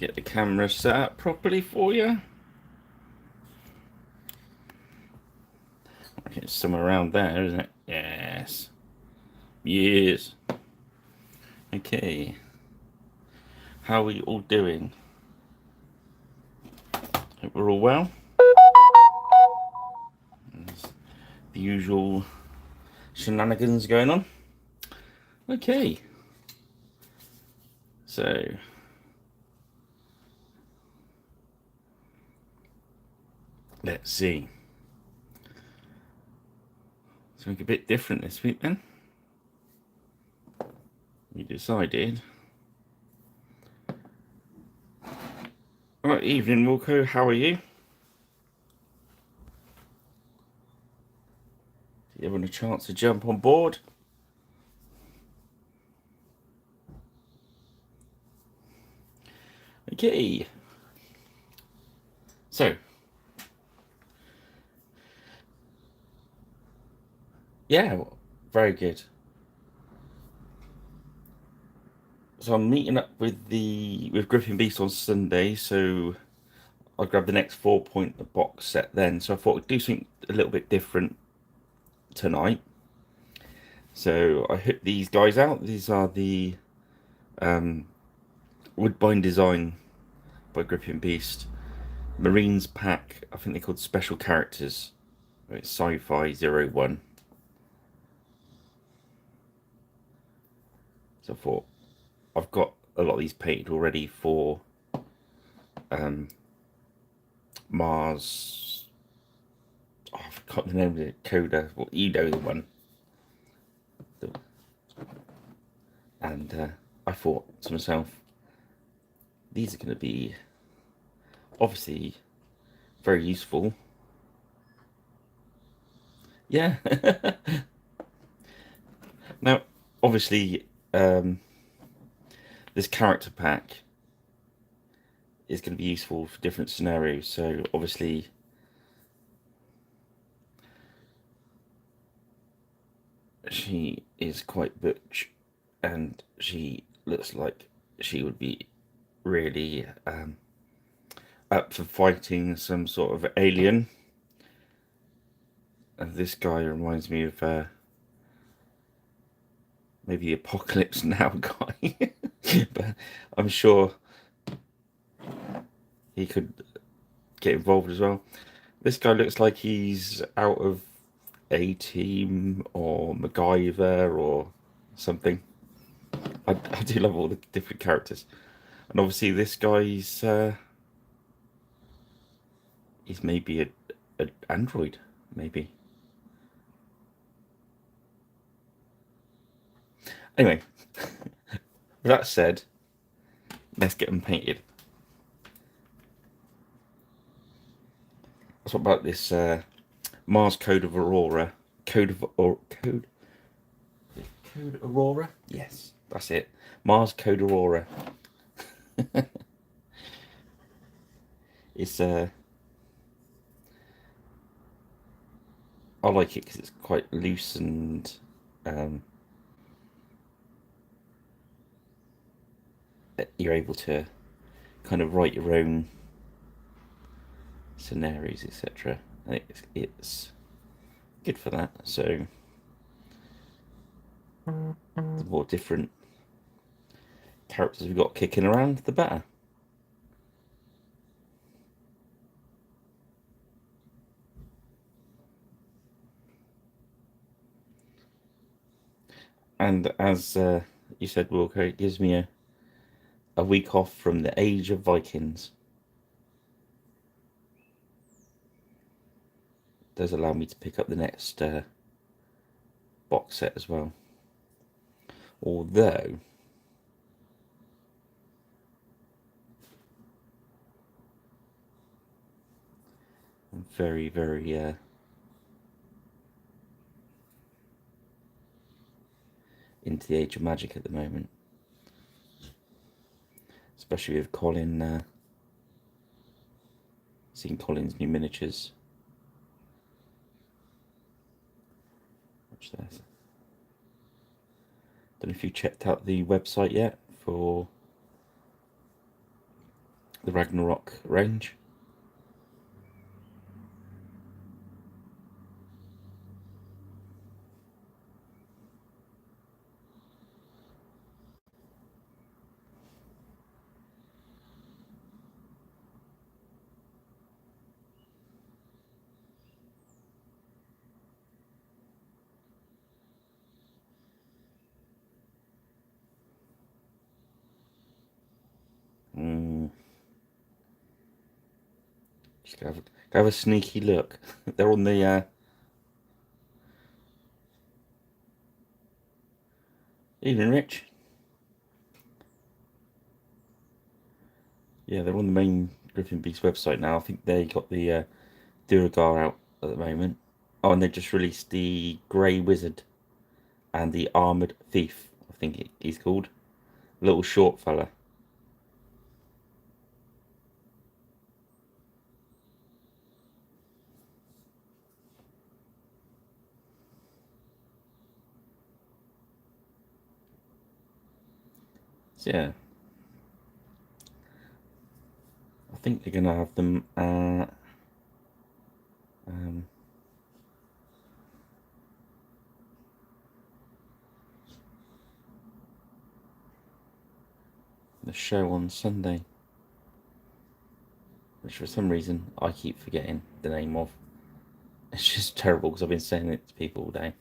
Get the camera set up properly for you. Okay, it's somewhere around there, isn't it? Yes. Yes. Okay. How are we all doing? Hope we're all well. There's the usual shenanigans going on. Okay. So let's see. Something a bit different this week then. We decided. Right, evening Wilco, how are you? You having a chance to jump on board? Okay. So, yeah, very good. So I'm meeting up with Griffin Beast on Sunday, so I'll grab the next 4-point box set then. So I thought I'd do something a little bit different tonight. So I hit these guys out. These are the woodbine design by Griffin Beast. Marines pack, I think they're called special characters. It's Sci-Fi 01. So I thought I've got a lot of these painted already for Mars. Oh, I forgot the name of it. Coda. Well, you know the one. And I thought to myself, these are going to be obviously very useful. Yeah. Now, obviously, this character pack is going to be useful for different scenarios. So obviously, she is quite butch, and she looks like she would be really up for fighting some sort of alien. And this guy reminds me of maybe the Apocalypse Now guy, but I'm sure he could get involved as well. This guy looks like he's out of A-Team or MacGyver or something. I do love all the different characters, and obviously this guy's he's maybe a android, maybe. Anyway, with that said, let's get them painted. Let's talk about this Mars Code of Aurora. Code Aurora? Yes, that's it. Mars Code Aurora. It's I like it because it's quite loose and you're able to kind of write your own scenarios, etc. It's good for that. So the more different characters we've got kicking around, the better. And as you said, Wilco, it gives me a week off from the Age of Vikings. It does allow me to pick up the next box set as well. Although I'm very, very into the Age of Magic at the moment, especially with Colin. Seeing Colin's new miniatures. Watch this. Don't know if you checked out the website yet for the Ragnarok range. Mm. Just have a sneaky look. They're on the evening, Rich. Yeah, they're on the main Griffin Beast website now. I think they got the Duragar out at the moment. Oh, and they just released the Grey Wizard and the Armored Thief. I think he's called. Little short fella. So yeah, I think they're gonna have them at um, the show on Sunday, which for some reason I keep forgetting the name of. It's just terrible because I've been saying it to people all day.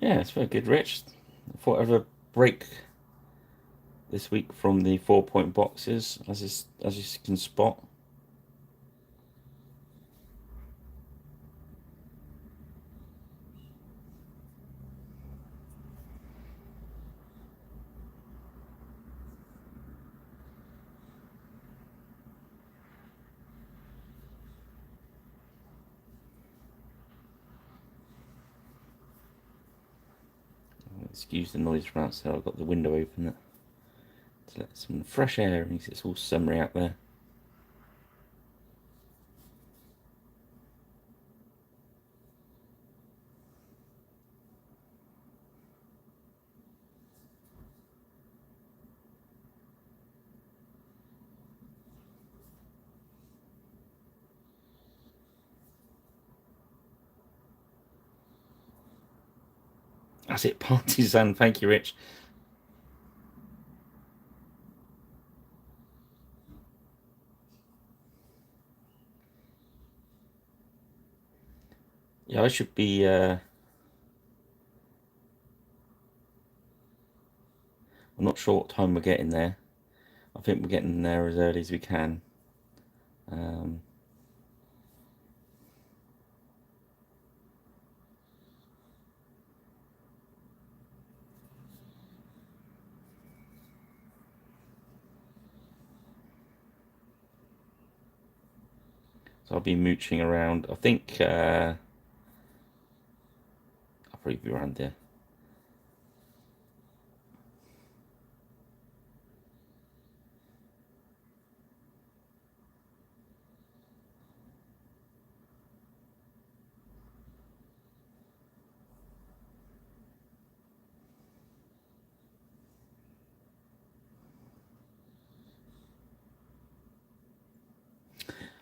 Yeah, it's very good, Rich. I thought I'd have a break this week from the 4 point boxes, as you can spot. Excuse the noise from outside. I've got the window open to let some fresh air in. It's all summery out there. That's it, partisan. Thank you, Rich. Yeah, I should be. I'm not sure what time we're getting there. I think we're getting there as early as we can. Um, so I'll be mooching around. I think I'll probably be around there.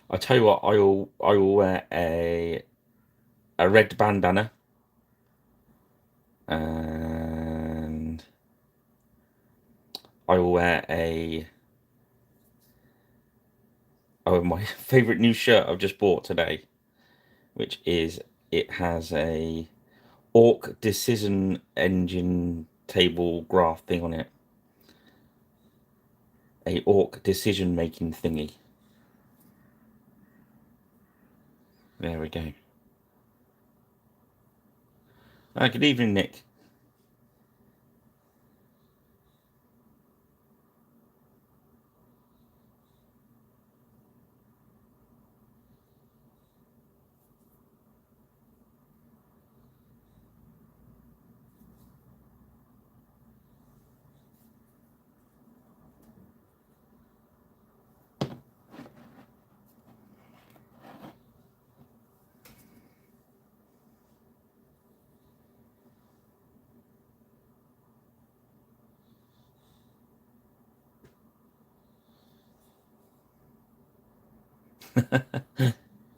I tell you what, I will wear a red bandana and I will wear a my favorite new shirt I've just bought today, which is it has a Orc decision engine table graph thing on it. A Orc decision making thingy. There we go. Good evening, Nick.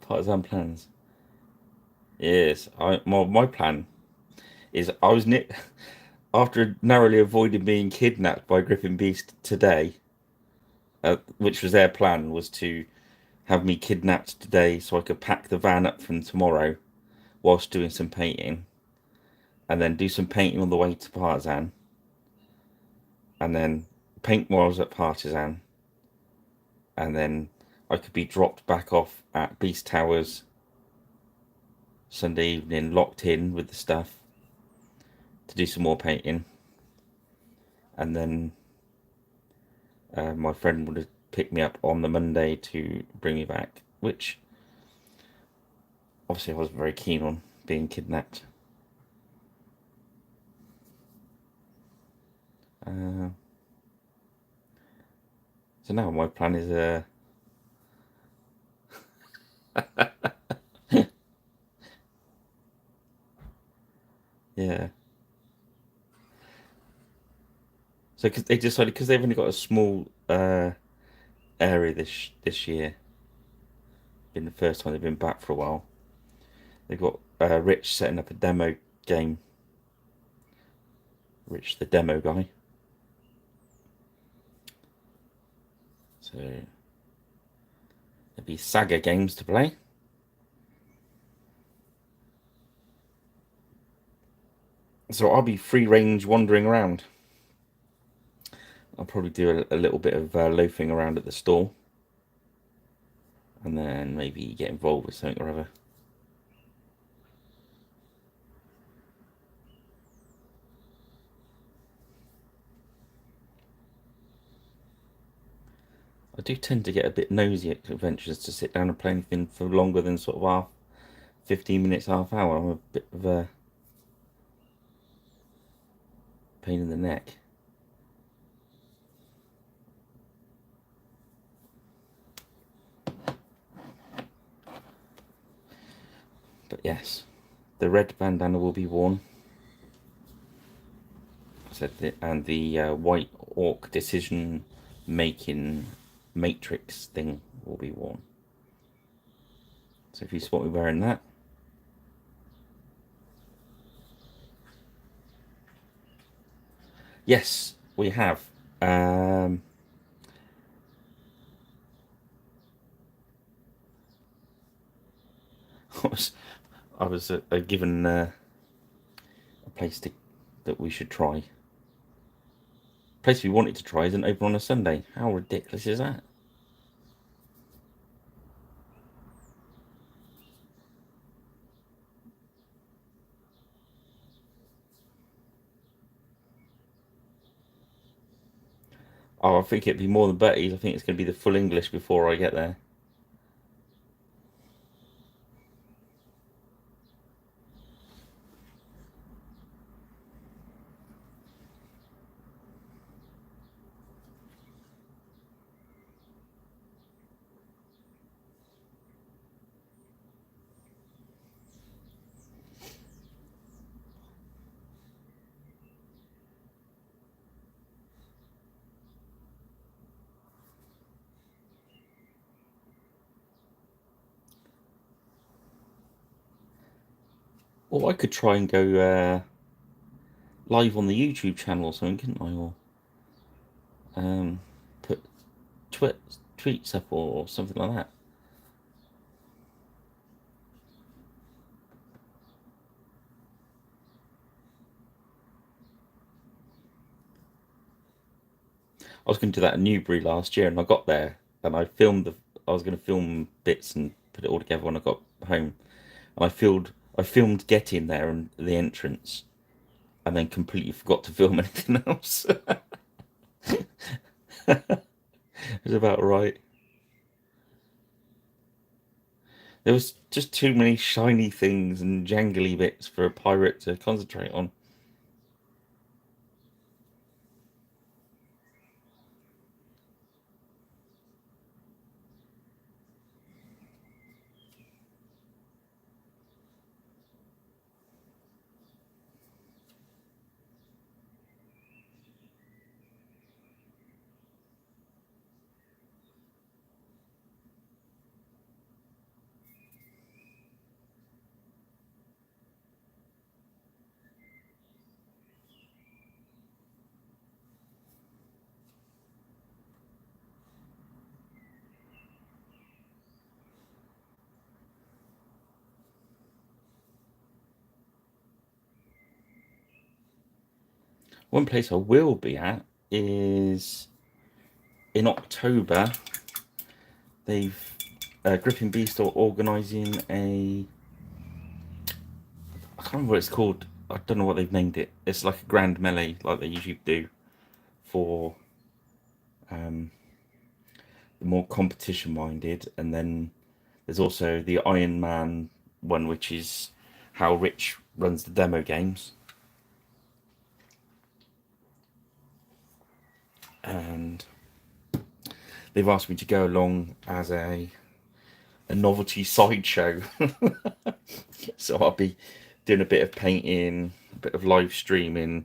Partisan plans. Yes, my plan is after narrowly avoiding being kidnapped by Griffin Beast today, which was their plan, was to have me kidnapped today so I could pack the van up from tomorrow whilst doing some painting, and then do some painting on the way to Partisan, and then paint while I was at Partisan, and then I could be dropped back off at Beast Towers Sunday evening, locked in with the stuff to do some more painting, and then my friend would have picked me up on the Monday to bring me back, which obviously I wasn't very keen on being kidnapped. Uh, so now my plan is yeah. So cause they decided, because they've only got a small area this year, been the first time they've been back for a while. They've got Rich setting up a demo game. Rich, the demo guy. So there'll be Saga games to play. So I'll be free range wandering around. I'll probably do a little bit of loafing around at the store, and then maybe get involved with something or other. I do tend to get a bit nosy at conventions to sit down and play anything for longer than sort of 15 minutes, half hour. I'm a bit of a pain in the neck. But yes, the red bandana will be worn. I said that, and the white orc decision making matrix thing will be worn. So if you spot me wearing that, yes, we have. I was given a place that we should try. Place we wanted to try isn't open on a Sunday. How ridiculous is that? Oh, I think it'd be more than Betty's. I think it's going to be the full English before I get there. Or I could try and go live on the YouTube channel or something, couldn't I? Or put tweets up or something like that. I was going to do that in Newbury last year, and I got there and I filmed the. I was going to film bits and put it all together when I got home, and I filmed getting there and the entrance, and then completely forgot to film anything else. It was about right. There was just too many shiny things and jangly bits for a pirate to concentrate on. One place I will be at is in October. They've Griffin Beast are organising a, I can't remember what it's called. I don't know what they've named it. It's like a grand melee, like they usually do for the more competition minded. And then there's also the Iron Man one, which is how Rich runs the demo games. And they've asked me to go along as a novelty sideshow. So I'll be doing a bit of painting, a bit of live streaming,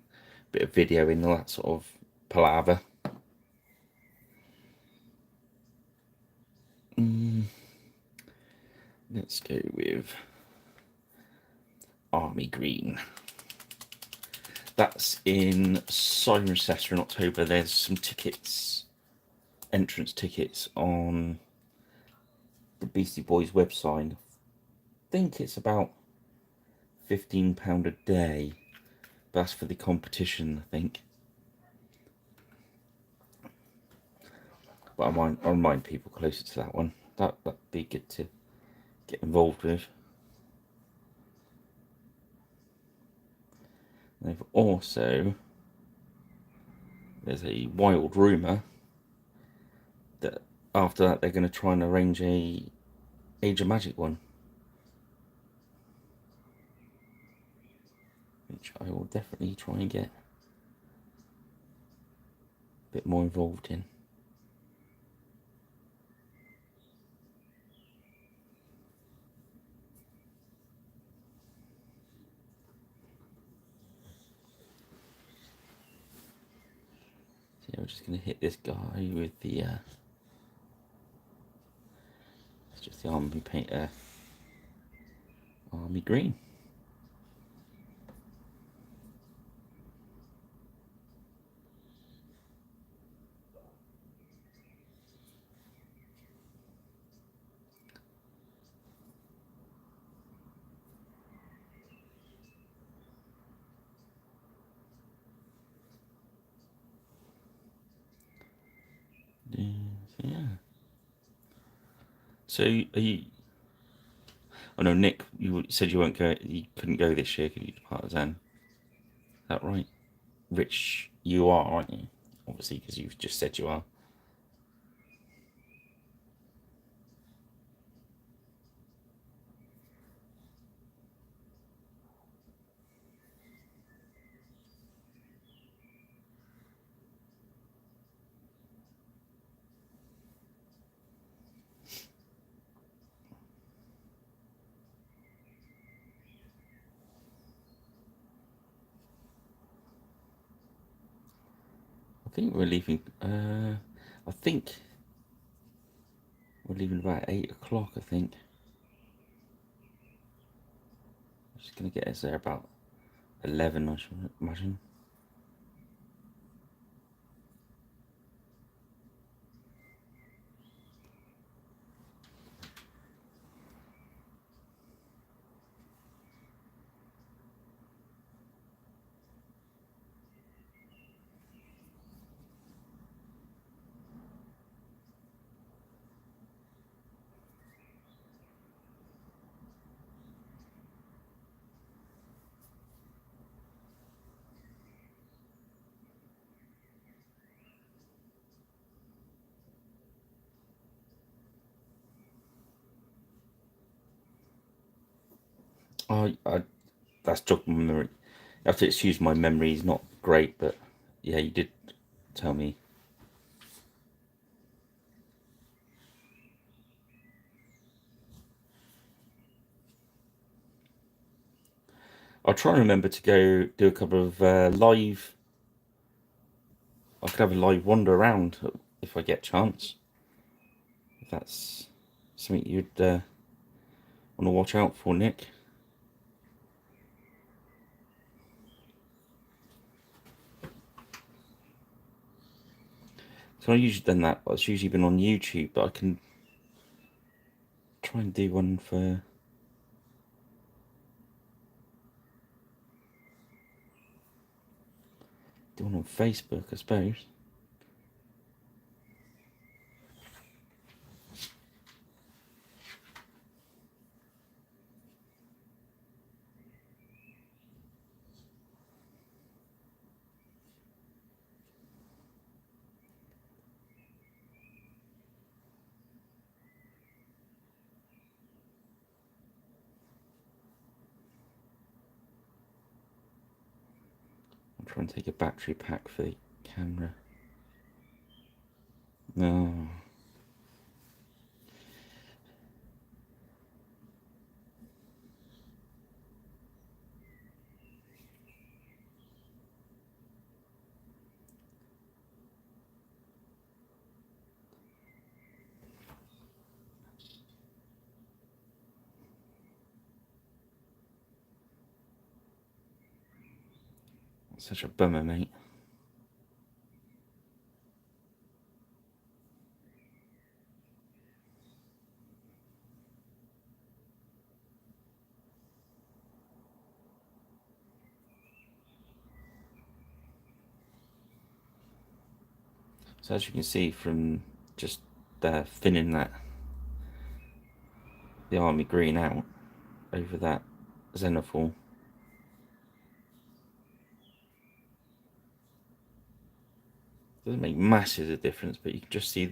a bit of videoing, all that sort of palaver. Let's go with Army Green. That's in Cirencester in October. There's some tickets, entrance tickets on the Beastie Boys website. I think it's about £15 a day. But that's for the competition, I think. But I'll remind people closer to that one. That'd be good to get involved with. They've also, there's a wild rumour that after that they're going to try and arrange a Age of Magic one, which I will definitely try and get a bit more involved in. So yeah, we're just going to hit this guy with the it's just the army paint, Army Green. Yeah. So are you? Oh no, Nick, you said you won't go. You couldn't go this year, could you? To Partisan. Is that right? Rich, you are, aren't you? Obviously, because you've just said you are. I think we're leaving. I think we're leaving about 8 o'clock. I think. I'm just gonna get us there about 11. I should imagine. I that's jogged my memory. I have to excuse my memory is not great, but yeah, you did tell me. I'll try and remember to go do a couple of live. I could have a live wander around if I get a chance. If that's something you'd want to watch out for, Nick. So I've usually done that, but it's usually been on YouTube, but I can try and do one for. Do one on Facebook, I suppose. I'll try and take a battery pack for the camera. No. Such a bummer, mate. So as you can see from just thinning the army green out over that xenophil, doesn't make masses of difference, but you can just see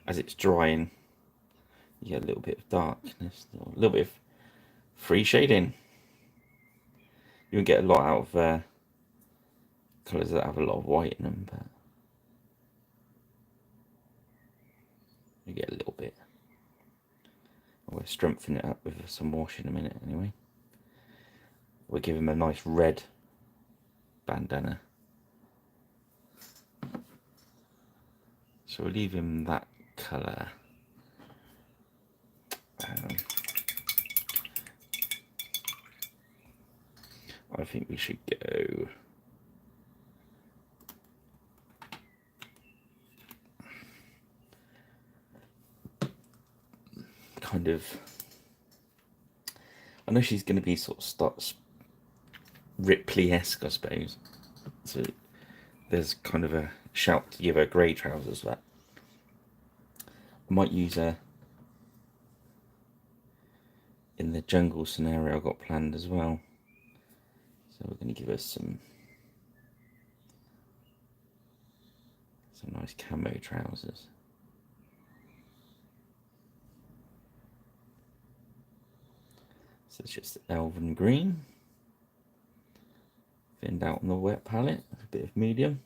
as it's drying, you get a little bit of darkness, or a little bit of free shading. You won't get a lot out of colours that have a lot of white in them, but you get a little bit. We'll strengthen it up with some wash in a minute anyway. We'll give him a nice red bandana. So we'll leave him that colour. I think we should go kind of, I know she's going to be sort of starts Ripley-esque, I suppose. So there's kind of a shout to give her grey trousers. That I might use her in the jungle scenario I've got planned as well. So we're going to give her some nice camo trousers. So it's just elven green, thinned out on the wet palette, a bit of medium.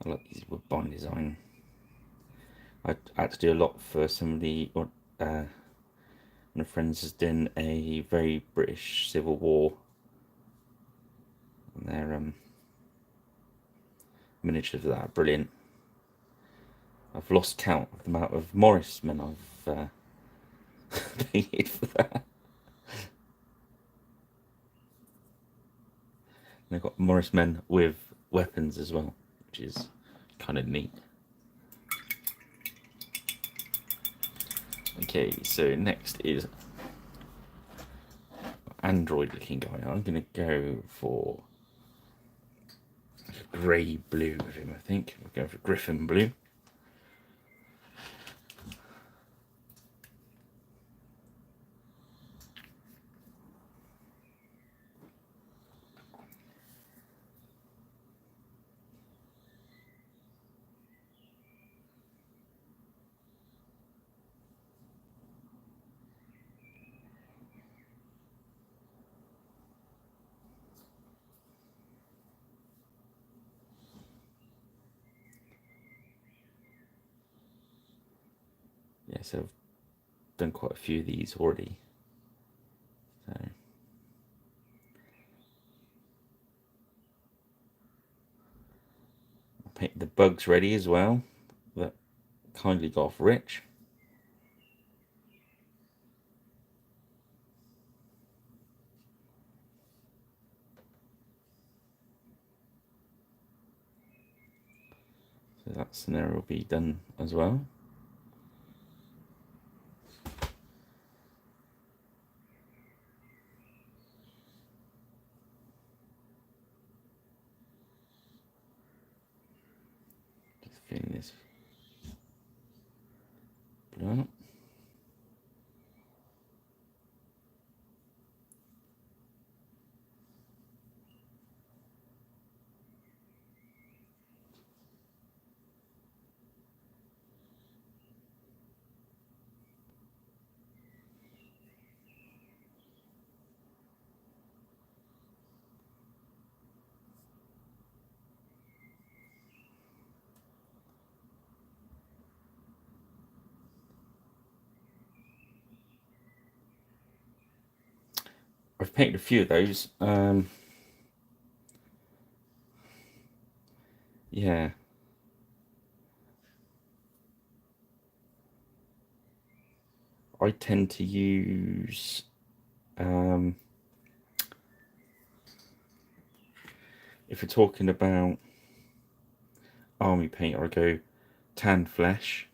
I like these woodbine design. I had to do a lot for some of the one of friends has done a very British Civil War, and their miniatures of that are brilliant. I've lost count of the amount of Morris men I've painted for that. And they've got Morris men with weapons as well, which is kind of neat. Okay, so next is android looking guy. I'm going to go for grey blue with him, I think. We're going for griffin blue. Yeah, so I've done quite a few of these already. So I painted the bugs ready as well, that kindly got off Rich. So that scenario will be done as well. Just feeling this blue up. I've painted a few of those. Yeah, I tend to use if we're talking about army paint, I go tan flesh,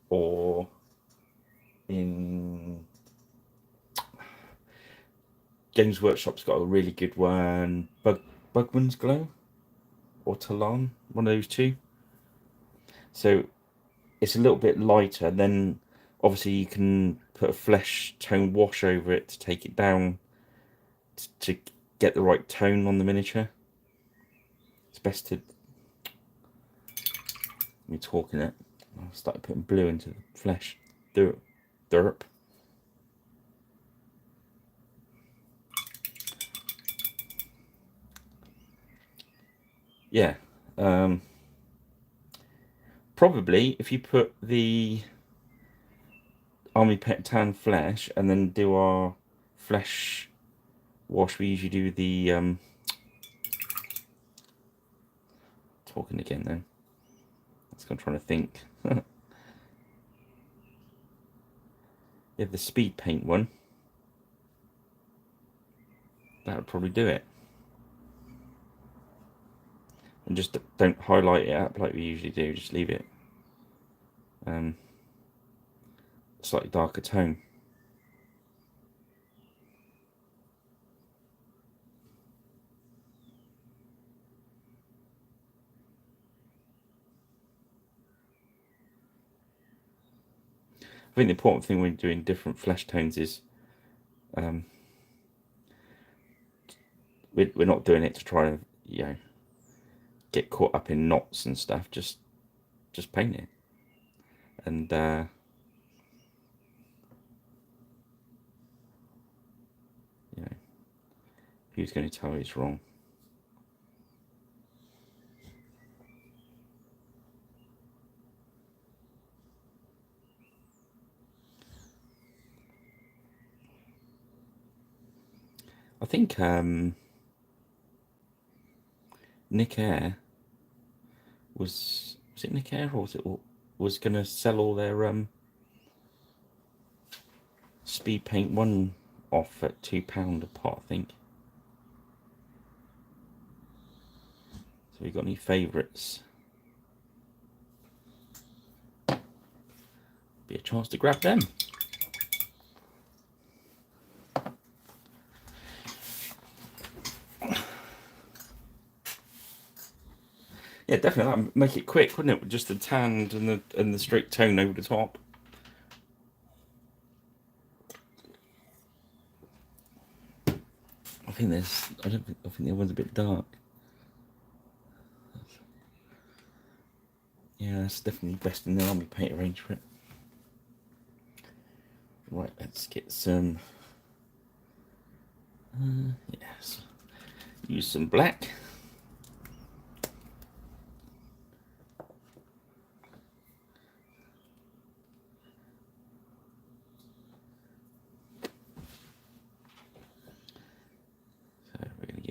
or in Games Workshop's got a really good one, Bugman's Glow or Talon, one of those two. So it's a little bit lighter. Then obviously you can put a flesh tone wash over it to take it down to get the right tone on the miniature. It's best to me talking it. I started putting blue into the flesh. Derp. Yeah. Probably if you put the army pet tan flesh and then do our flesh wash, we usually do the talking again then. That's what I'm trying to think. Yeah, the speed paint one. That would probably do it. And just don't highlight it up like we usually do. Just leave it slightly darker tone. I think the important thing when doing different flesh tones is we're not doing it to try to get caught up in knots and stuff. Just paint it, and who's going to tell you it's wrong? I think Nick Air was it Nick Air, or was going to sell all their speed paint one off at £2 a pot, I think. So we got any favourites? Be a chance to grab them. Yeah, definitely. That'd make it quick, wouldn't it? With just the tanned and the straight tone over the top. I think I think the other one's a bit dark. Yeah, that's definitely best in the army paint range for it. Right, let's get some. Yes, use some black.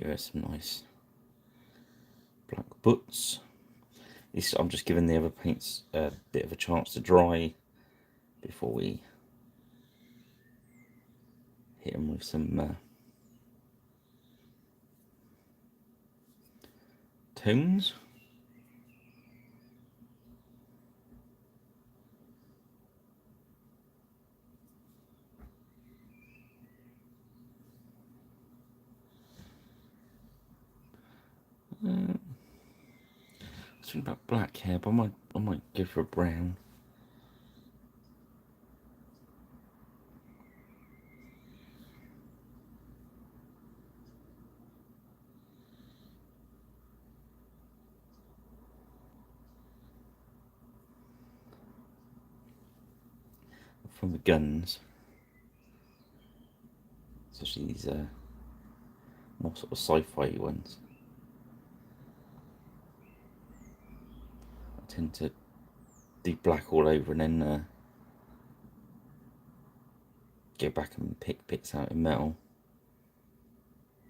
Give her some nice black butts. I'm just giving the other paints a bit of a chance to dry before we hit them with some tones. I was thinking about black hair, but I might go for a brown. From the guns, especially these more sort of sci-fi ones. I tend to do black all over and then go back and pick bits out in metal,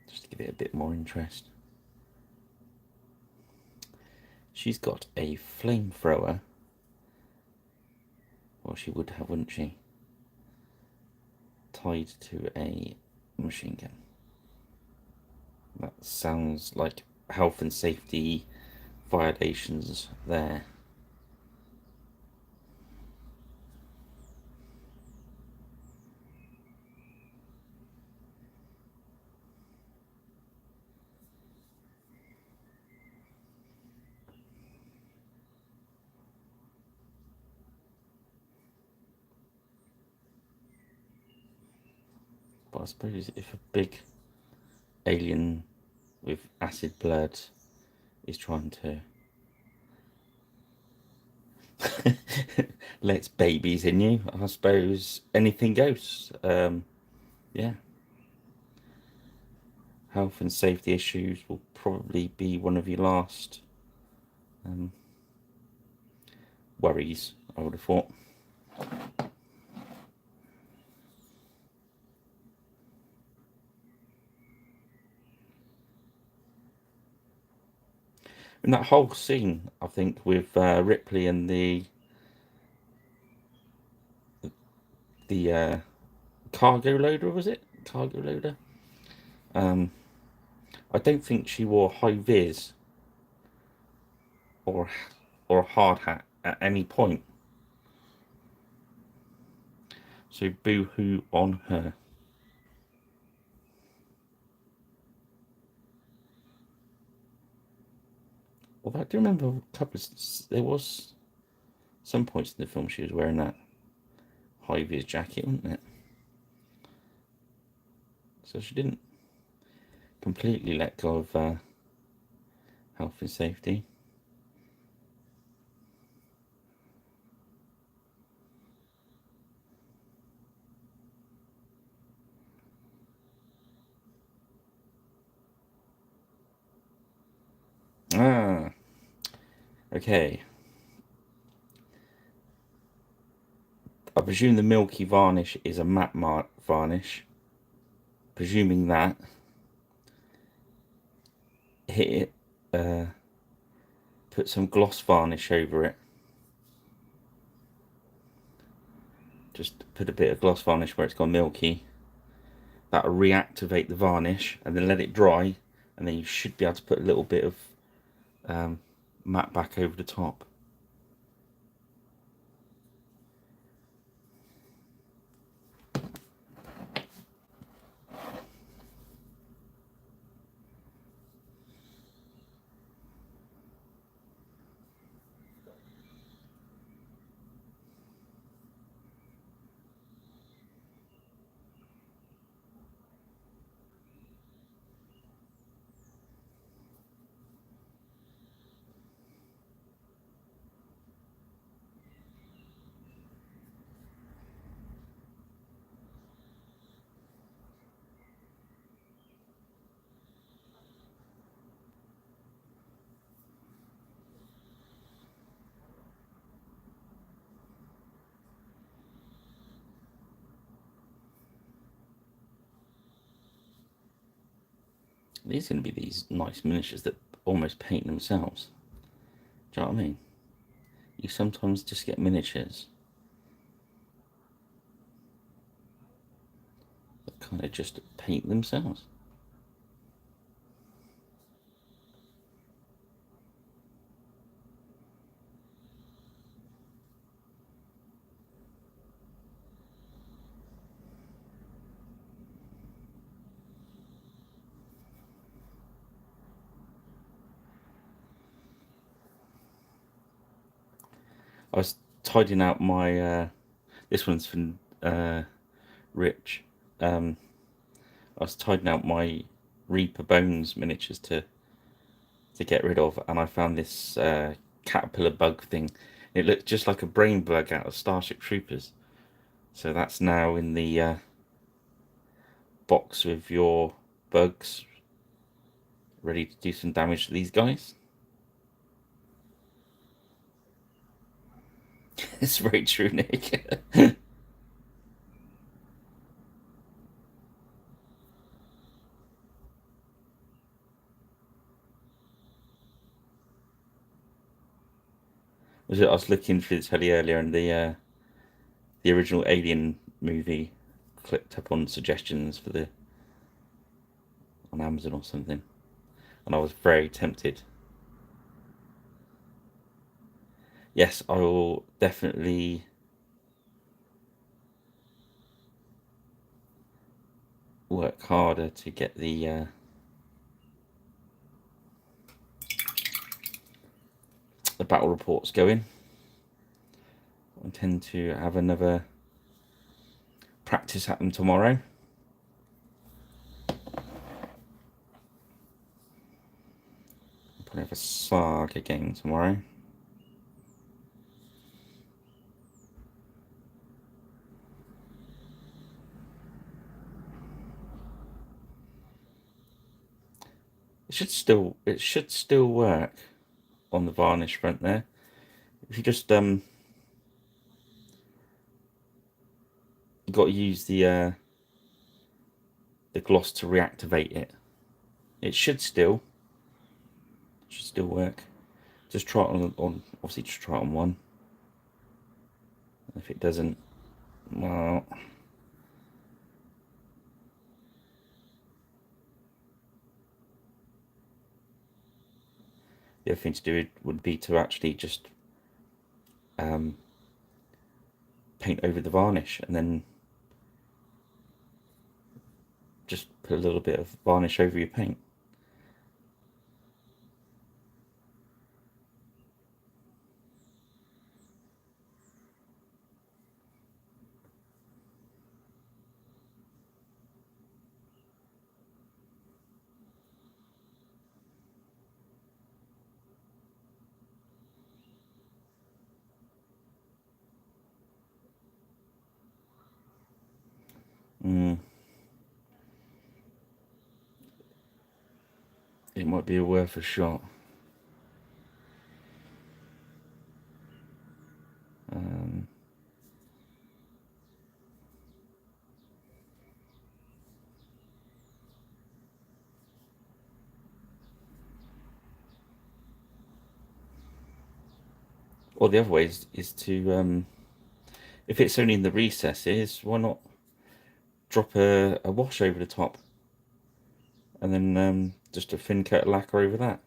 just to give it a bit more interest. She's got a flamethrower. Well, she would have, wouldn't she? Tied to a machine gun. That sounds like health and safety violations there. But I suppose if a big alien with acid blood is trying to lets babies in you, I suppose anything goes. Yeah. Health and safety issues will probably be one of your last worries, I would have thought. And that whole scene, I think, with Ripley and the cargo loader, was it? Cargo loader? I don't think she wore high vis or a hard hat at any point. So boo-hoo on her. Although I do remember there was some points in the film she was wearing that high vis jacket, wasn't it? So she didn't completely let go of health and safety. Ah, okay. I presume the milky varnish is a matte varnish. Presuming that, hit it, put some gloss varnish over it. Just put a bit of gloss varnish where it's gone milky. That'll reactivate the varnish and then let it dry, and then you should be able to put a little bit of matte back over the top. These are going to be these nice miniatures that almost paint themselves. Do you know what I mean? You sometimes just get miniatures that kind of just paint themselves. I was tidying out my, this one's from Rich. I was tidying out my Reaper Bones miniatures to get rid of, and I found this caterpillar bug thing. It looked just like a brain bug out of Starship Troopers. So that's now in the box with your bugs, ready to do some damage to these guys. It's very true, Nick. I was looking through the telly earlier, and the original Alien movie clicked up on suggestions for the on Amazon or something, and I was very tempted. Yes, I will definitely work harder to get the battle reports going. I intend to have another practice at them tomorrow. I'll probably have a saga game tomorrow. It should still work on the varnish front there. If you just you got to use the gloss to reactivate it. It should still work. Just try it on obviously just try it on one. If it doesn't, well, the other thing to do would be to actually just paint over the varnish, and then just put a little bit of varnish over your paint. It might be worth a shot. Or the other way is to, if it's only in the recesses, why not drop a wash over the top, and then just a thin coat of lacquer over that.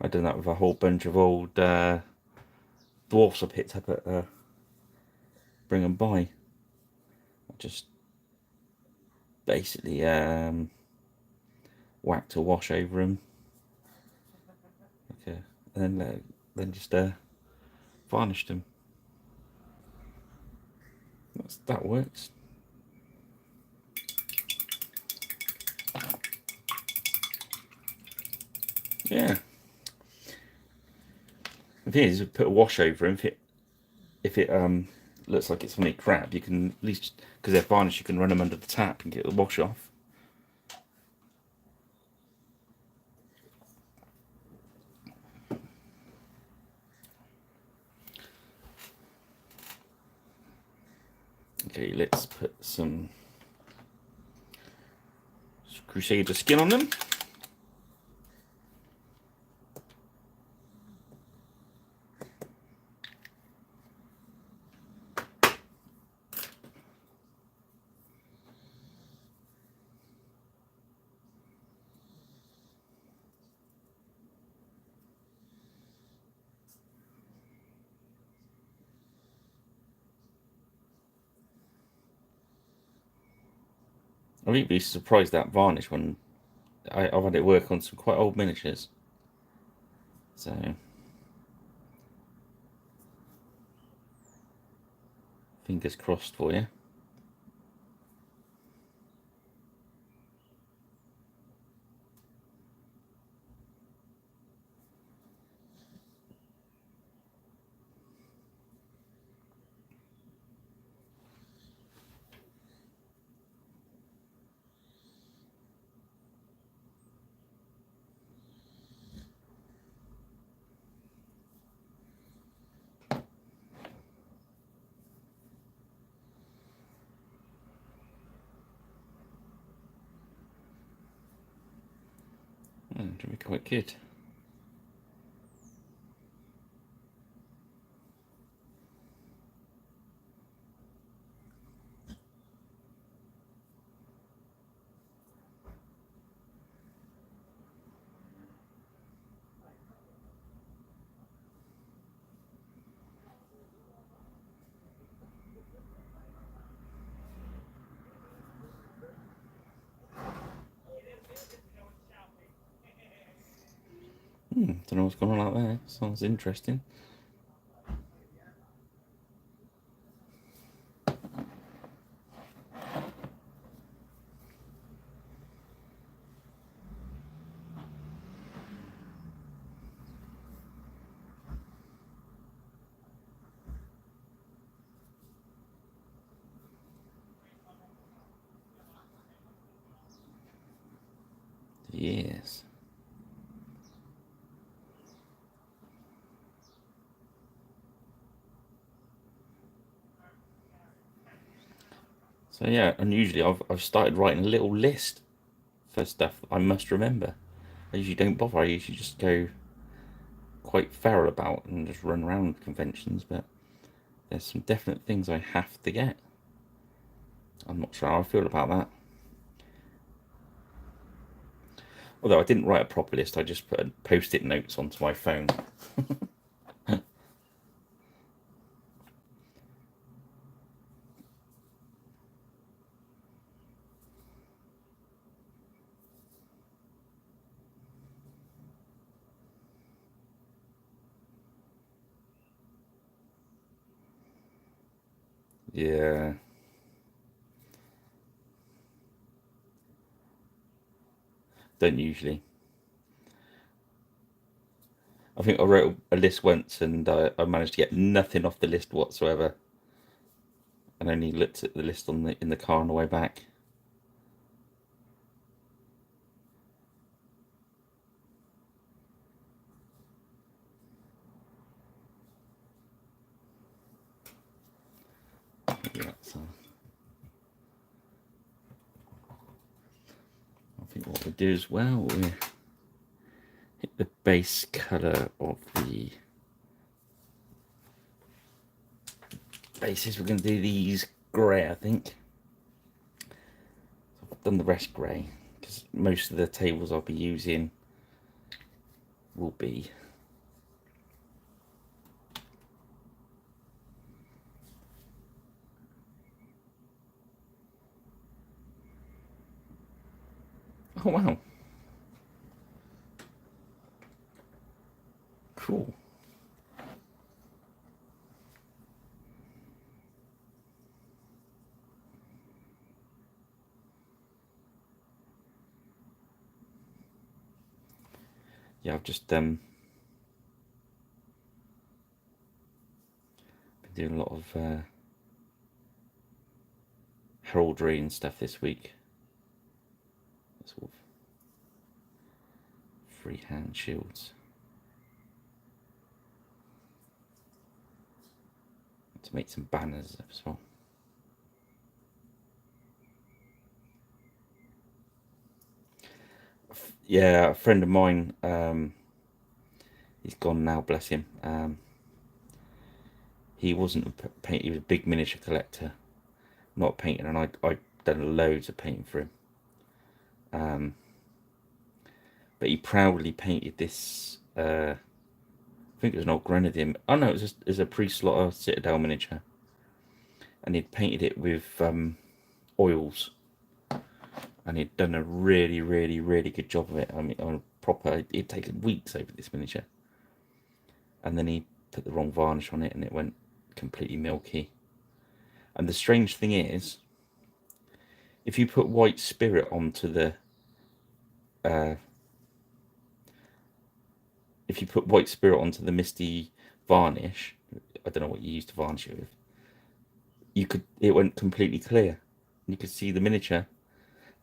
I've done that with a whole bunch of old dwarfs I picked up at Bring and Buy. I just basically whacked a wash over them, okay, and then just varnished them. That works. Yeah. The thing is, put a wash over them. If it looks like it's something crap, you can at least, because they're varnished, you can run them under the tap and get the wash off. Okay, let's put some Crusader skin on them. I think you'd be surprised that varnish when I've had it work on some quite old miniatures. So fingers crossed for you. It'll be quite good. Don't know what's going on out there. Sounds interesting. Yes. So yeah, unusually I've started writing a little list for stuff that I must remember. I usually don't bother. I usually just go quite feral about and just run around conventions, but there's some definite things I have to get. I'm not sure how I feel about that. Although I didn't write a proper list, I just put post-it notes onto my phone. Yeah. Don't usually. I think I wrote a list once and I managed to get nothing off the list whatsoever, and only looked at the list in the car on the way back. Yeah, so I think what we do as well, we hit the base colour of the bases. We're going to do these grey, I think. I've done the rest grey because most of the tables I'll be using will be oh wow, cool. Yeah, I've just been doing a lot of heraldry and stuff this week. Sort of freehand shields to make some banners as well. Yeah, a friend of mine, he's gone now, bless him. He wasn't a paint. He was a big miniature collector, not painting, and I done loads of painting for him. But he proudly painted this. I think it was an old Grenadier. Oh no, it was a pre-slaughter Citadel miniature, and he'd painted it with oils, and he'd done a really, really, really good job of it. I mean, on a proper. He'd taken weeks over this miniature, and then he put the wrong varnish on it, and it went completely milky. And the strange thing is, if you put white spirit onto the misty varnish, I don't know what you used to varnish it with. It went completely clear. You could see the miniature,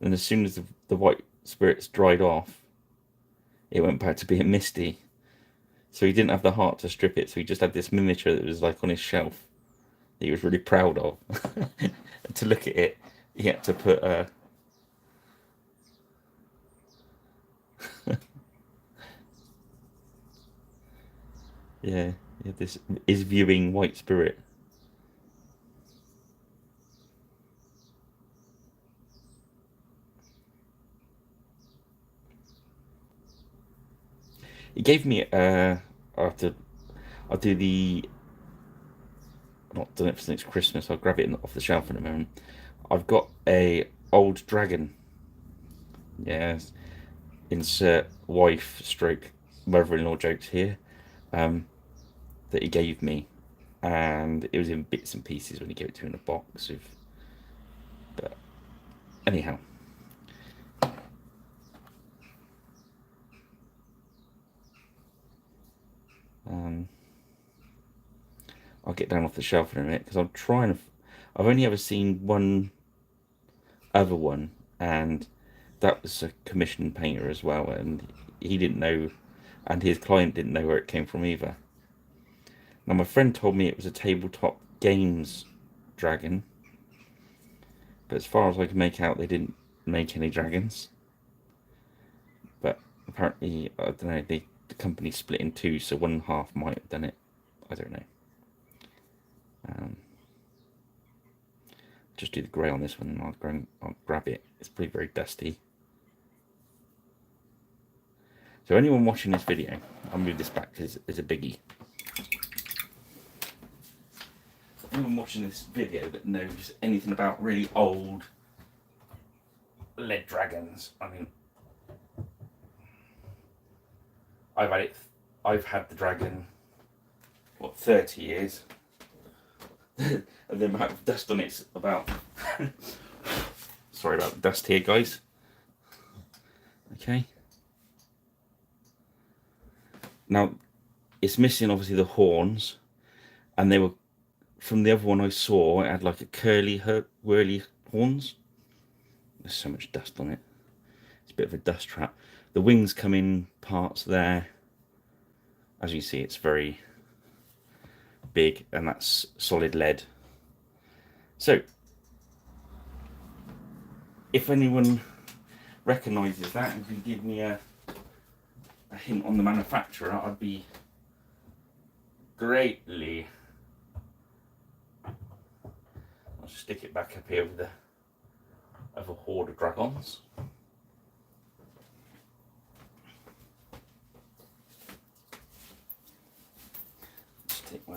and as soon as the white spirits dried off, it went back to being misty. So he didn't have the heart to strip it, so he just had this miniature that was like on his shelf that he was really proud of. To look at it, he had to put yeah, this is viewing white spirit. He gave me I'll do the not done it since Christmas. I'll grab it off the shelf in a moment. I've got a old dragon. Yes, insert wife stroke mother-in-law jokes here. That he gave me, and it was in bits and pieces when he gave it to me in a box. But anyhow, I'll get down off the shelf in a minute because I'm trying to. I've only ever seen one other one, and that was a commissioned painter as well, and he didn't know, and his client didn't know where it came from either. Now, my friend told me it was a tabletop games dragon, but as far as I can make out, they didn't make any dragons. But apparently, I don't know, the company split in two, so one half might have done it. I don't know. Just do the grey on this one, and I'll grab it. It's pretty very dusty. So anyone watching this video, I'll move this back because it's a biggie. Anyone watching this video that knows anything about really old lead dragons, I mean, I've had the dragon, what, 30 years? And the amount of dust on it's about. Sorry about the dust here, guys. Okay. Now, it's missing obviously the horns, and they were from the other one I saw. It had like a whirly horns. There's so much dust on it. It's a bit of a dust trap. The wings come in parts there. As you see, it's very big, and that's solid lead. So, if anyone recognises that and can give me a hint on the manufacturer, I'd be greatly. I'll just stick it back up here with the other horde of dragons. Just take my.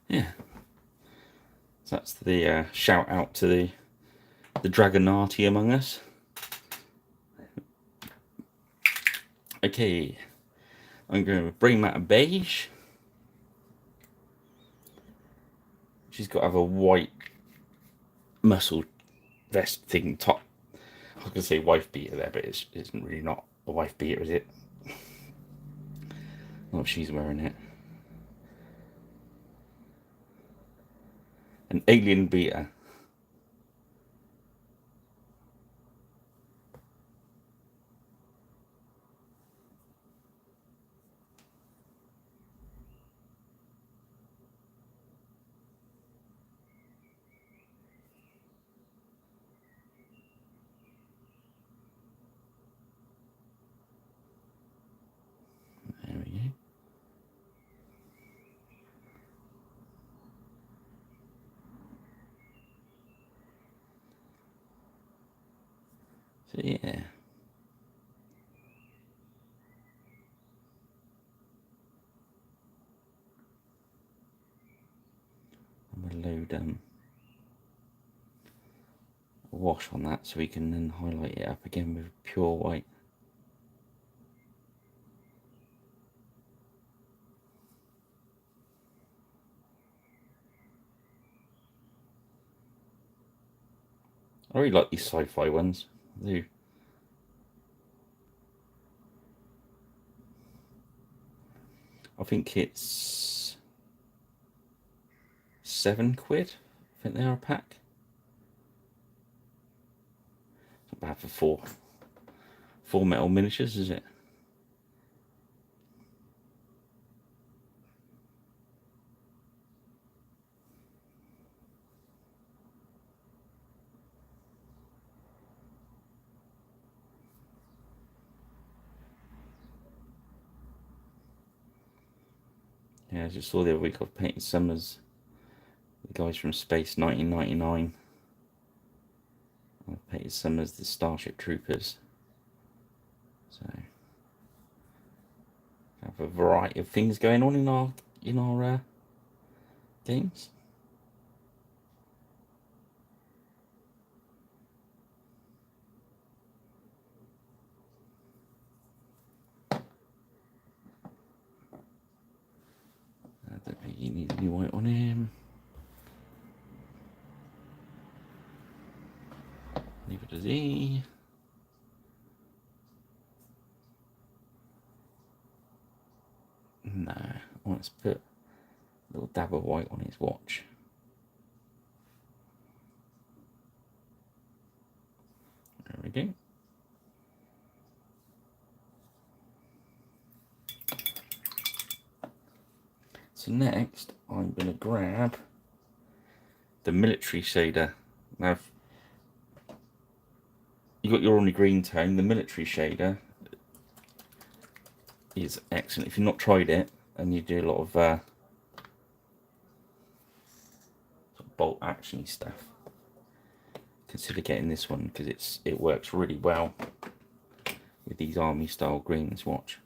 Yeah, so that's the shout out to the Dragonati among us. Okay, I'm going to bring that a beige. She's got to have a white muscle vest thing top. I was going to say wife beater there, but it's really not a wife beater, is it? Oh, she's wearing it. An alien beater. So yeah. I'm going to load a wash on that so we can then highlight it up again with pure white. I really like these sci-fi ones. I do. I think it's £7. I think they are a pack. Not bad for four metal miniatures, is it? Yeah, I just saw the other week I've painted some as the guys from Space 1999. I've painted some as the Starship Troopers. So I have a variety of things going on in our games. I don't think you need any white on him. Neither does he. No, let's put a little dab of white on his watch. There we go. So next, I'm going to grab the military shader. Now, you got your only green tone. The military shader is excellent. If you've not tried it and you do a lot of sort of bolt actiony stuff, consider getting this one because it works really well with these army style greens. Watch.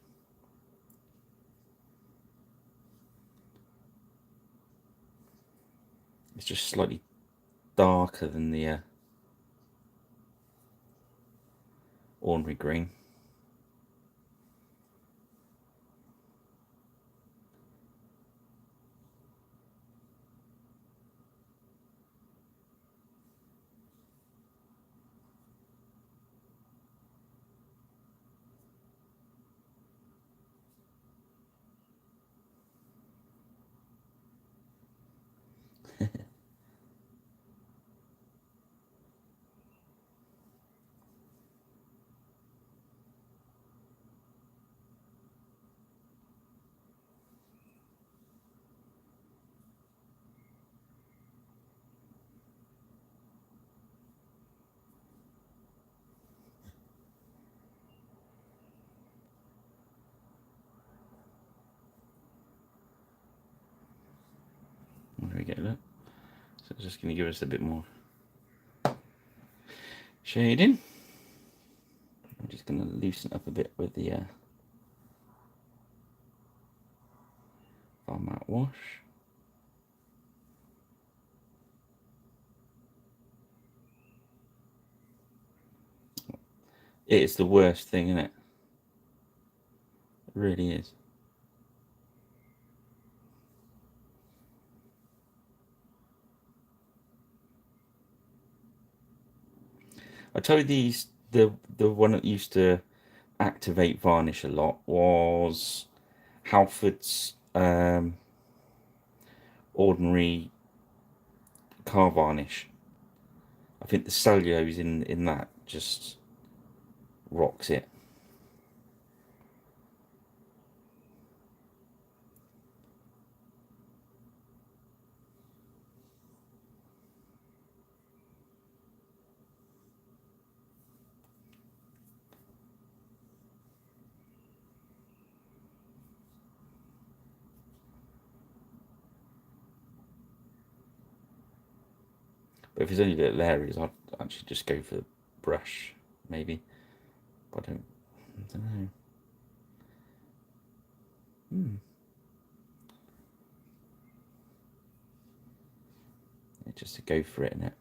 It's just slightly darker than the ordinary green. There we go, look. So it's just going to give us a bit more shading. I'm just going to loosen up a bit with the far matte wash. It's the worst thing, isn't it? It really is. I told you the one that used to activate varnish a lot was Halford's ordinary car varnish. I think the cellulose in that just rocks it. But if it's only little areas, I'd actually just go for the brush maybe. But I don't know. Just to go for it, innit?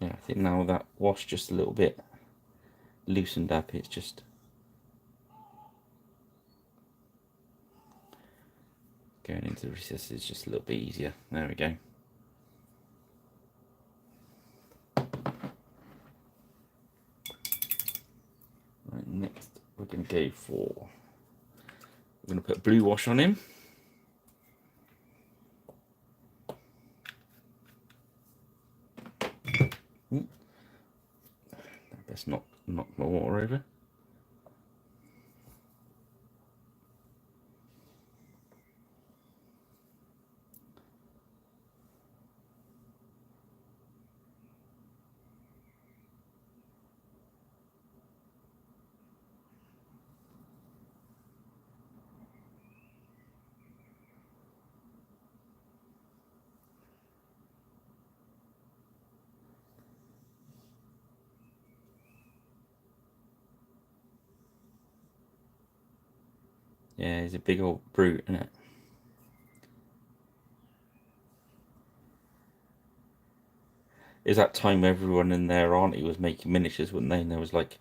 Yeah, I think now that wash just a little bit loosened up, it's just going into the recesses just a little bit easier. There we go. Right, next we're going to go for, we're going to put blue wash on him. Best not knock my water over. Yeah, he's a big old brute, isn't it? Is that time everyone and their auntie was making miniatures, wouldn't they? And there was like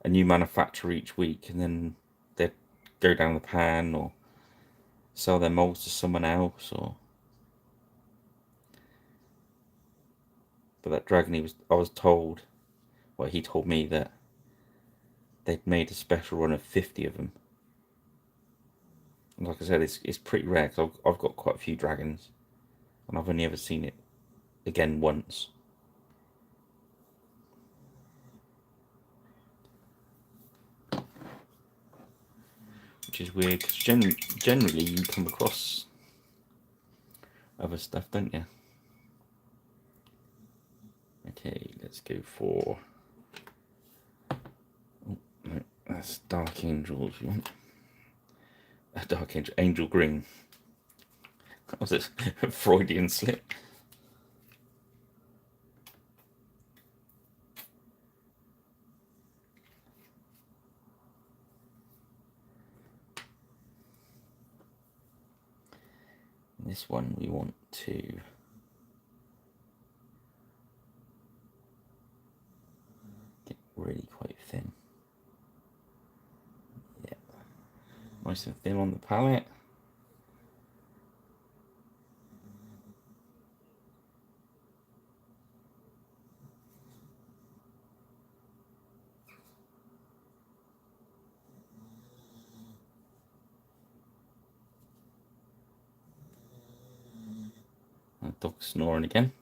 a new manufacturer each week, and then they'd go down the pan or sell their molds to someone else, or. But that dragon, I was told, well, he told me that they'd made a special run of 50 of them. And like I said, it's pretty rare because I've got quite a few dragons, and I've only ever seen it again once. Which is weird because generally you come across other stuff, don't you? Okay, let's go for. Oh, no, that's Dark Angel if you want. Dark Angel, Angel Green. That was a Freudian slip. This one we want to get really quite thin. Yeah, nice and thin on the palette. That dog's snoring again.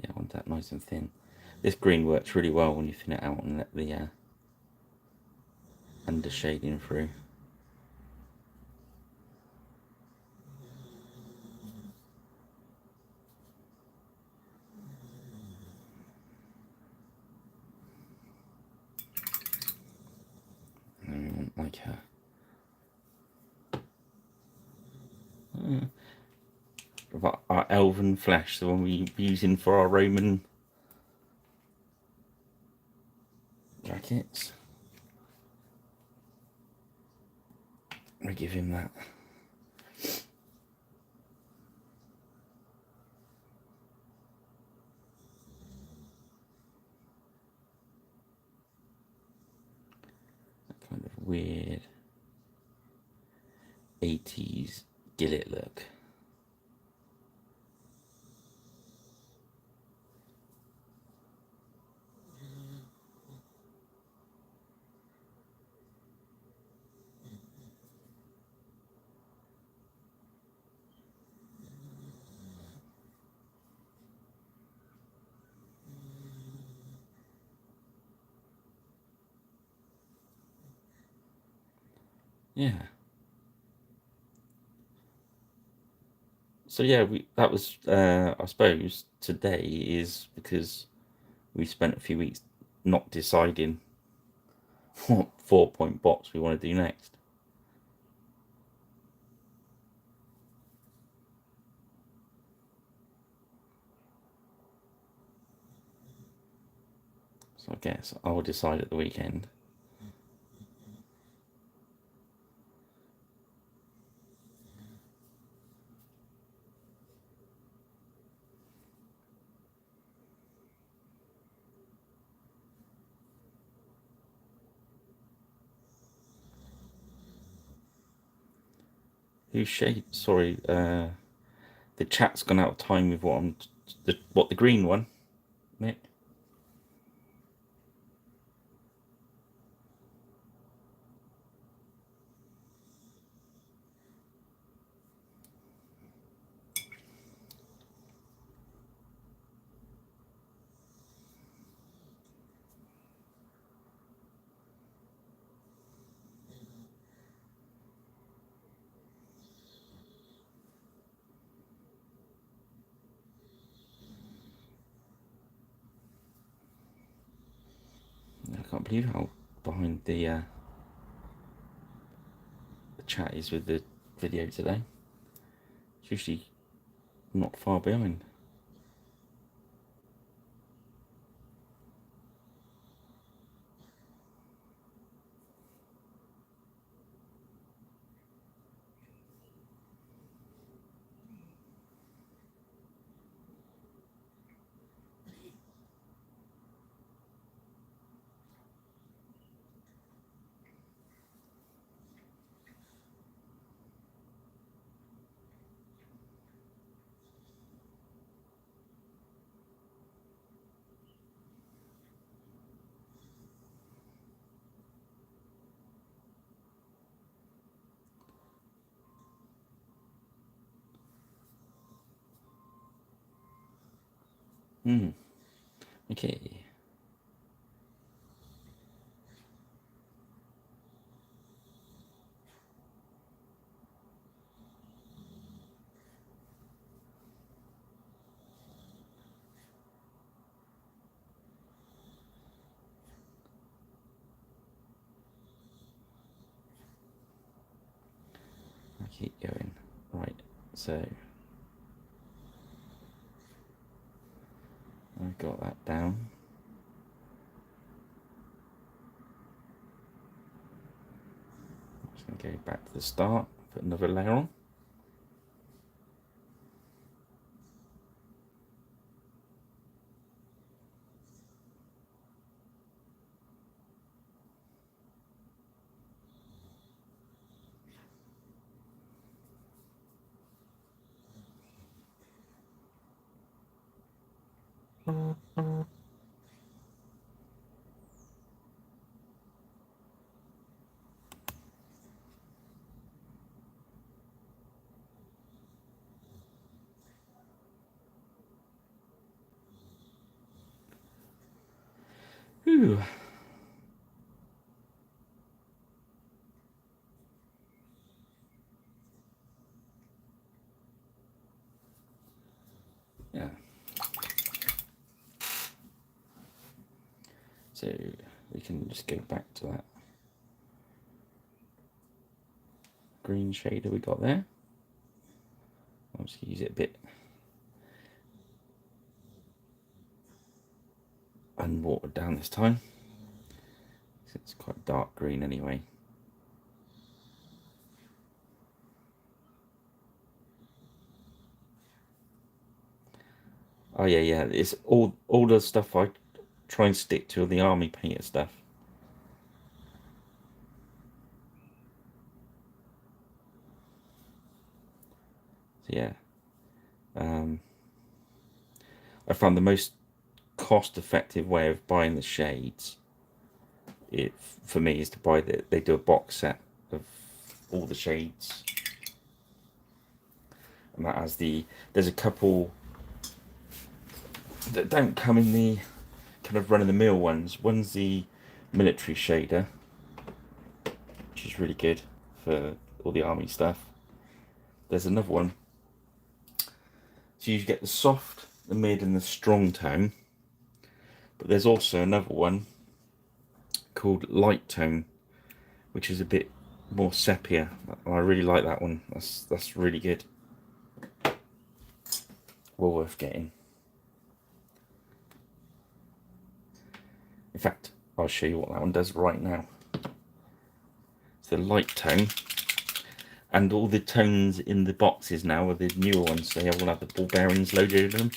Yeah, I want that nice and thin. This green works really well when you thin it out and let the under shading through. And we want like our elven flesh, the one we be using for our Roman jackets. We give him that. Kind of weird 80s Gillet look. Yeah. So yeah, that was I suppose today is because we spent a few weeks not deciding what 4 point box we want to do next. So I guess I'll decide at the weekend. Who's shade? Sorry, the chat's gone out of time with what the green one, Nick. I can't believe how behind the chat is with the video today. It's usually not far behind. Hmm. Okay. I'll keep going. Right. So I got that down. I'm just going to go back to the start. Put another layer on. Whew. Yeah. So we can just go back to that green shader we got there. I'll just use it a bit unwatered down this time. It's quite dark green anyway. Oh yeah, yeah. It's all the stuff I try and stick to the army painter stuff. So yeah, um, I found the most cost-effective way of buying the shades. It for me is to buy they do a box set of all the shades, and that has there's a couple that don't come in the kind of run-of-the-mill ones. One's the military shader, which is really good. for all the army stuff. There's another one. So you get the soft, the mid, and the strong tone. But there's also another one called light tone, which is a bit more sepia. I really like that one. That's really good. Well worth getting. In fact, I'll show you what that one does right now. It's the light tone, and all the tones in the boxes now are the newer ones. They all have the ball bearings loaded in them,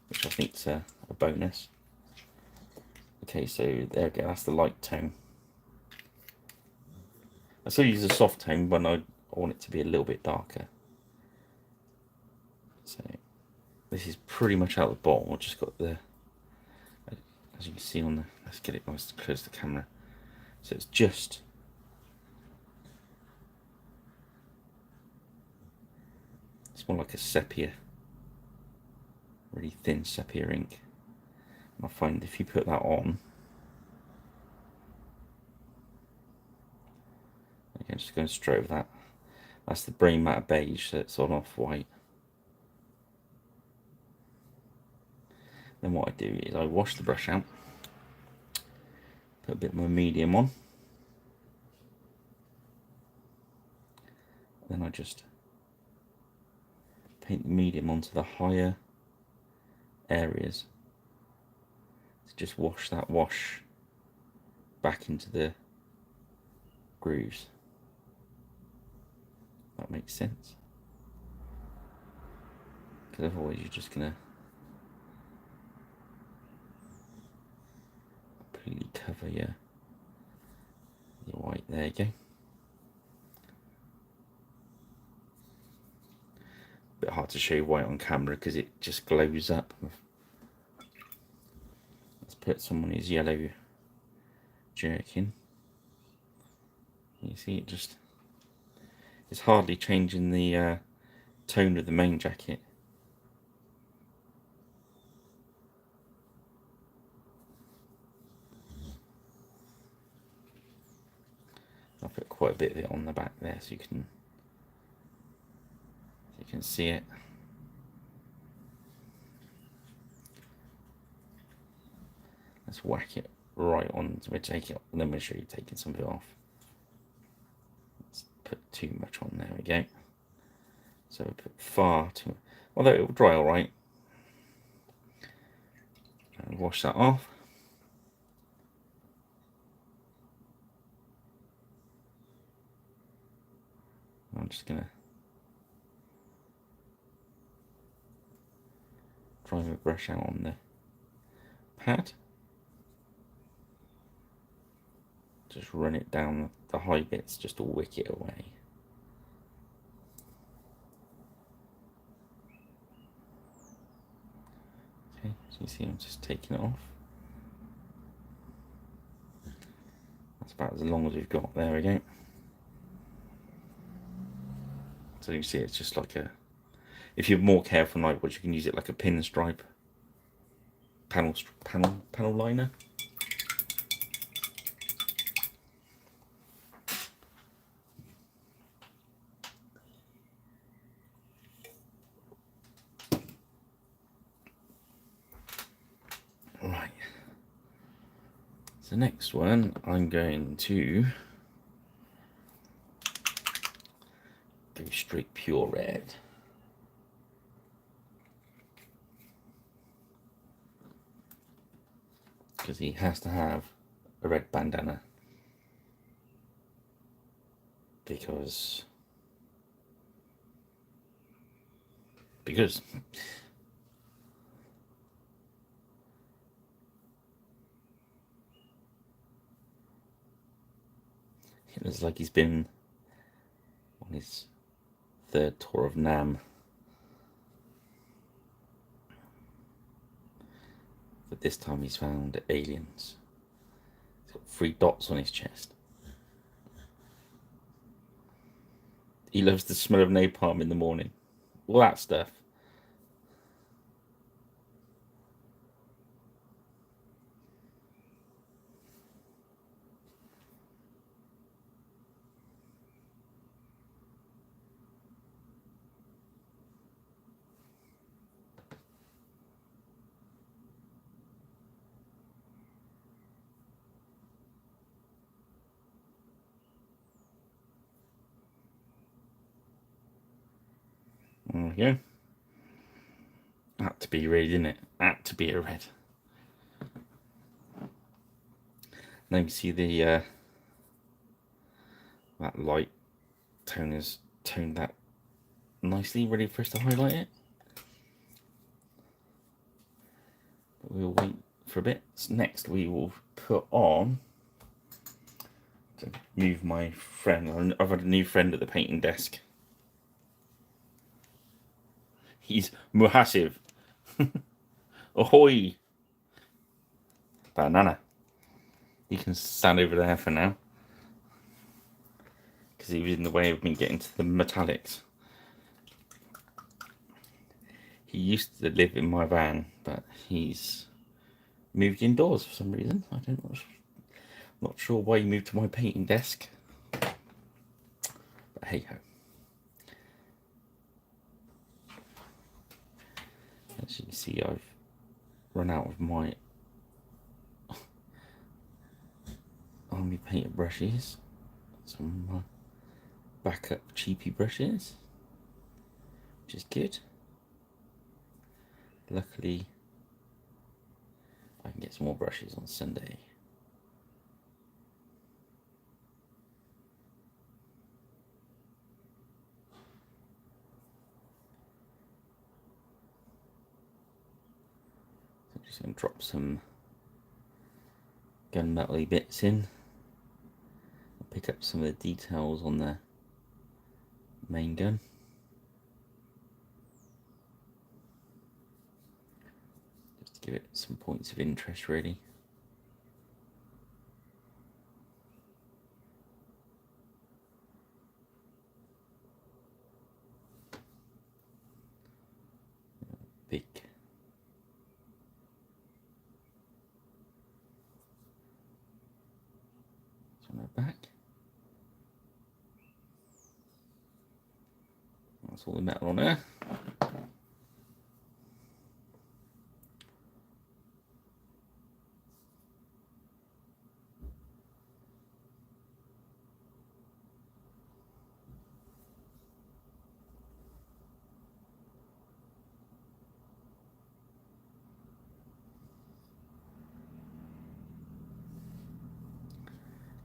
which I think is a bonus. Okay, so there we go. That's the light tone. I still use a soft tone when I want it to be a little bit darker. So this is pretty much out of the bottle. I've just got the, as you can see on the, let's get it nice to close the camera. So it's just more like a sepia, really thin sepia ink. And I find if you put that on, again, just going straight over that. That's the brain matter beige, so it's on off white. Then what I do is I wash the brush out, put a bit more medium on, then I just paint the medium onto the higher areas to just wash that wash back into the grooves. That makes sense, because otherwise you're just gonna completely cover your white. There you go. Bit hard to show you white on camera because it just glows up. Let's put some on his yellow jerkin. You see, it just, it's hardly changing the tone of the main jacket. I'll put quite a bit of it on the back there so you can see it. Let's whack it right on. So we'll take it, and then we'll show you taking some of it off. Let's put too much on. There we go. So we put far too much, although it will dry all right. And wash that off. I'm just gonna dry my brush out on the pad. Just run it down the high bits just to wick it away. Okay, so you see I'm just taking it off. That's about as long as we've got. There we go. So you see it's just like a, if you're more careful like what you can use it like a pinstripe panel liner. Right. So next one I'm going to go straight pure red. Because he has to have a red bandana. Because it looks like he's been on his third tour of Nam. But this time he's found aliens. He's got 3 dots on his chest. He loves the smell of napalm in the morning. All that stuff. we go. Had to be red, didn't it? Had to be a red. Now you see the that light tone has toned that nicely, ready for us to highlight it. But we'll wait for a bit. So next we will put on, to move my friend. I've had a new friend at the painting desk. He's massive. Ahoy! Banana. He can stand over there for now, because he was in the way of me getting to the metallics. He used to live in my van, but he's moved indoors for some reason. I don't know. Not sure why he moved to my painting desk. But hey ho. As you can see, I've run out of my army painter brushes. Some backup cheapy brushes, which is good. Luckily, I can get some more brushes on Sunday. So I'm just going to drop some gunmetal-y bits in. I'll pick up some of the details on the main gun. Just to give it some points of interest, really. Big on the back. That's all the metal on there.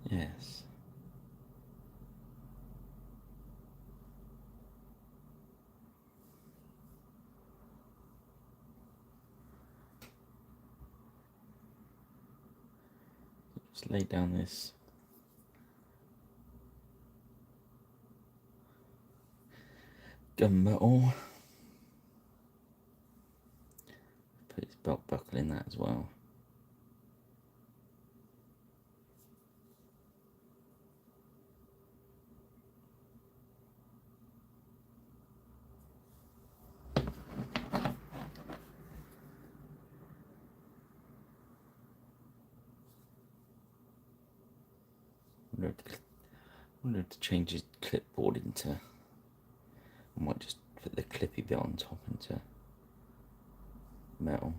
Yes. Just lay down this gunmetal. Put his belt buckle in that as well. I wonder if to change his clipboard into, I might just put the clippy bit on top into metal.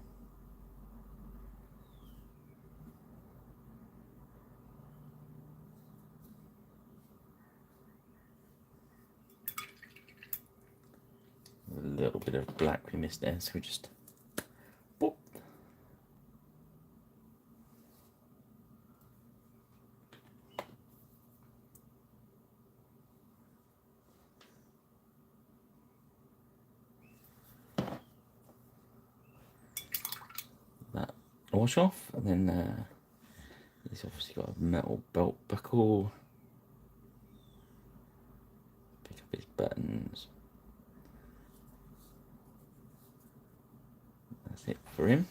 A little bit of black we missed there, so we just boop. That wash off, and then he's obviously got a metal belt buckle. Pick up his buttons. That's it for him.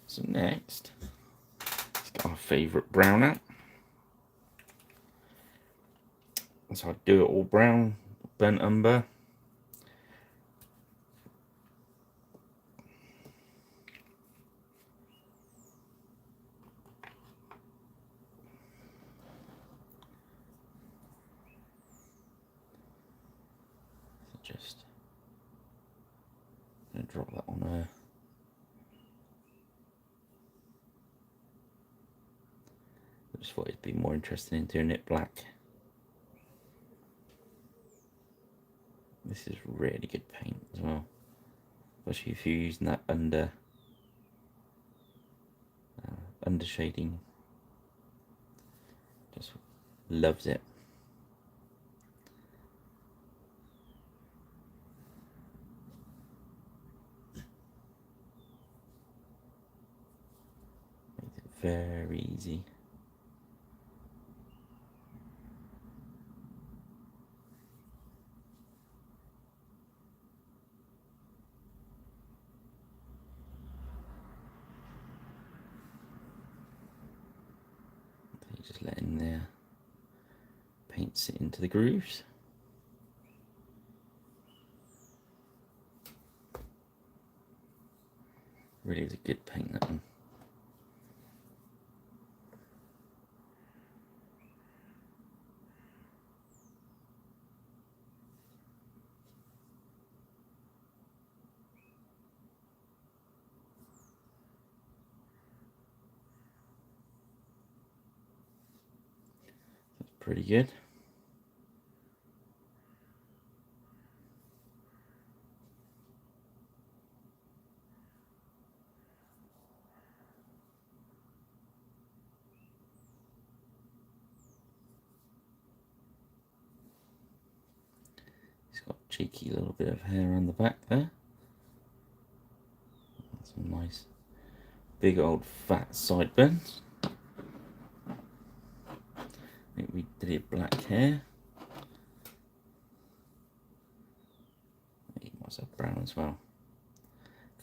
So next, let's get our favourite brown out. So I do it all brown, burnt umber. So just gonna drop that on there. just thought it'd be more interesting in doing it black. This is really good paint as well, especially if you're using that under shading. Just loves it. Makes it very easy. Just letting the paint sit into the grooves. Really is a good paint, that one. That's pretty good. He's got a cheeky little bit of hair on the back there. Some nice big old fat sideburns. I think we did it black hair. He might have brown as well.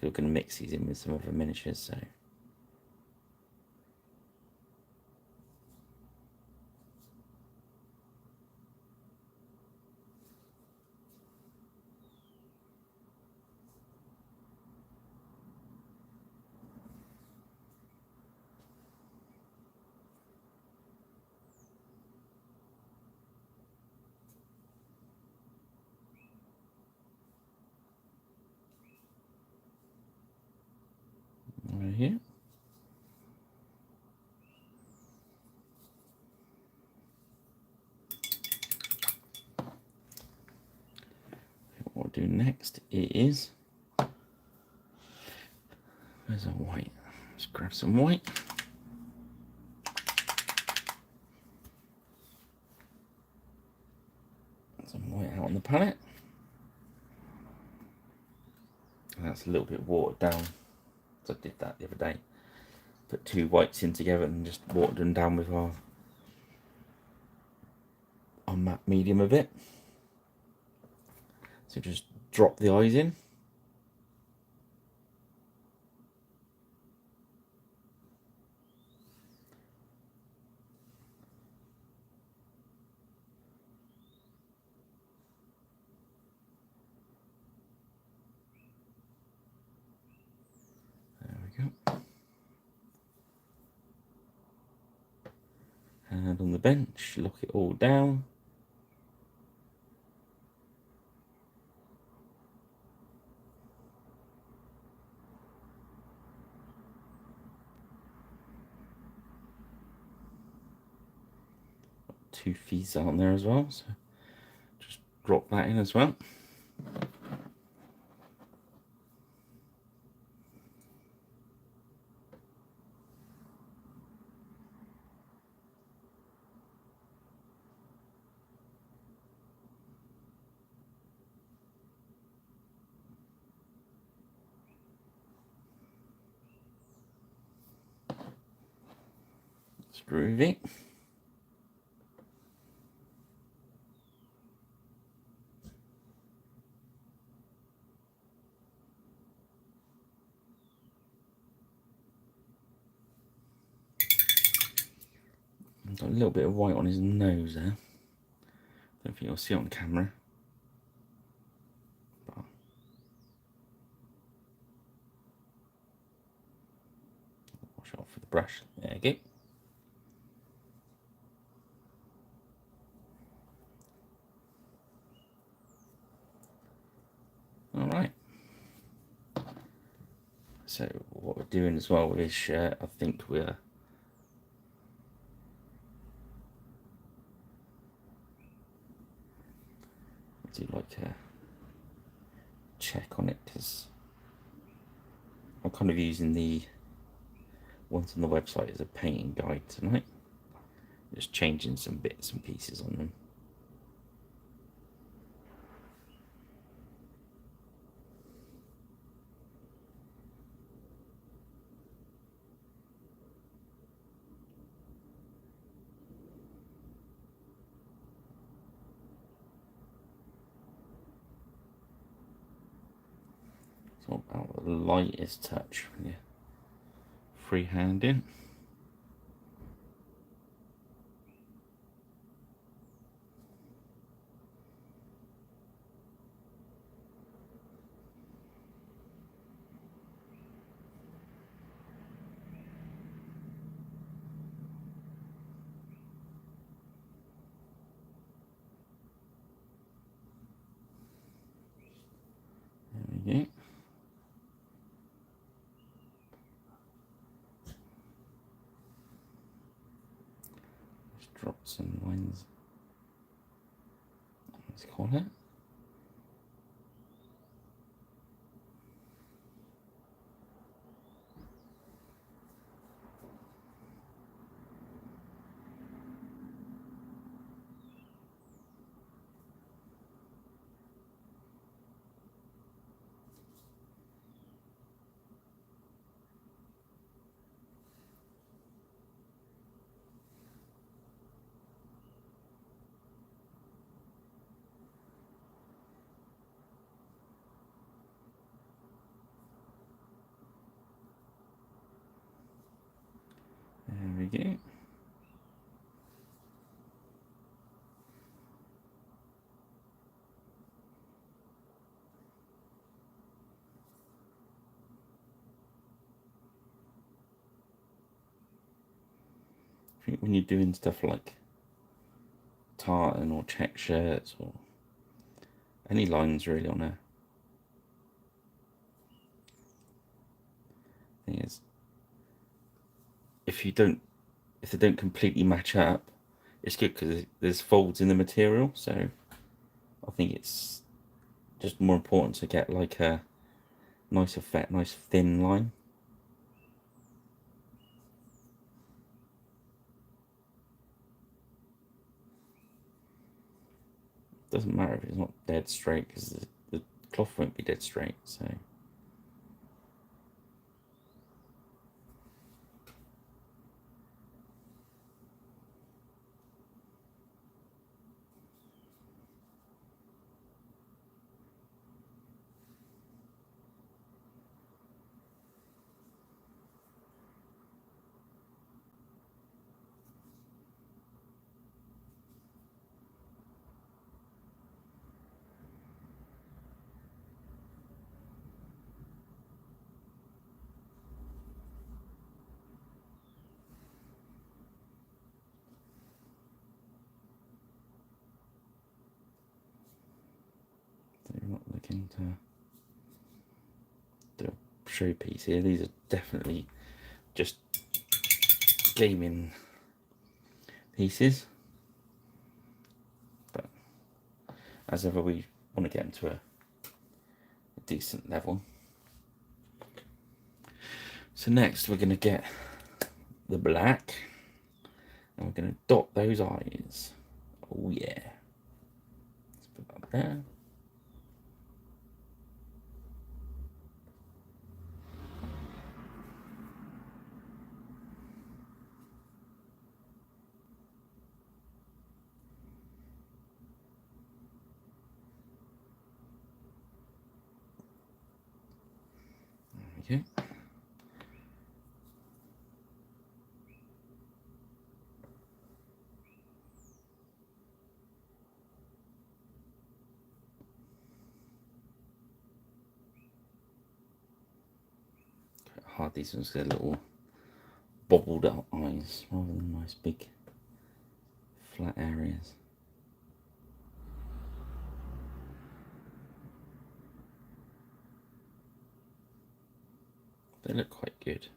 We're going to mix these in with some other miniatures, so. Right here. What we'll do next is, where's our white? Let's grab some white. Some white out on the palette. That's a little bit watered down, so I did that the other day. Put two whites in together and just watered them down with our matte medium a bit. So just drop the eyes in. There we go. And on the bench, lock it all down. Two feet on there as well, so just drop that in as well. Screw it. Got a little bit of white on his nose there. Don't think you'll see it on camera. But wash it off with the brush. There you go. Alright. So what we're doing as well with his shirt, I think we're do like a check on it, because I'm kind of using the ones on the website as a painting guide tonight, just changing some bits and pieces on them. It's all about the lightest touch when you're freehanding. There we go. Just drop some lines. Let's call it. There we go. I think when you're doing stuff like tartan or check shirts or any lines really on a thing is, if they don't completely match up, it's good because there's folds in the material, so I think it's just more important to get like a nice effect, nice thin line. Doesn't matter if it's not dead straight, because the cloth won't be dead straight, so. They're not looking to do a showpiece here. These are definitely just gaming pieces, but as ever we want to get into a decent level. So next we're going to get the black and we're going to dot those eyes. Oh yeah, let's put that there. There we go. Hard these ones get little bobbled up eyes rather than nice big flat areas. They look quite good.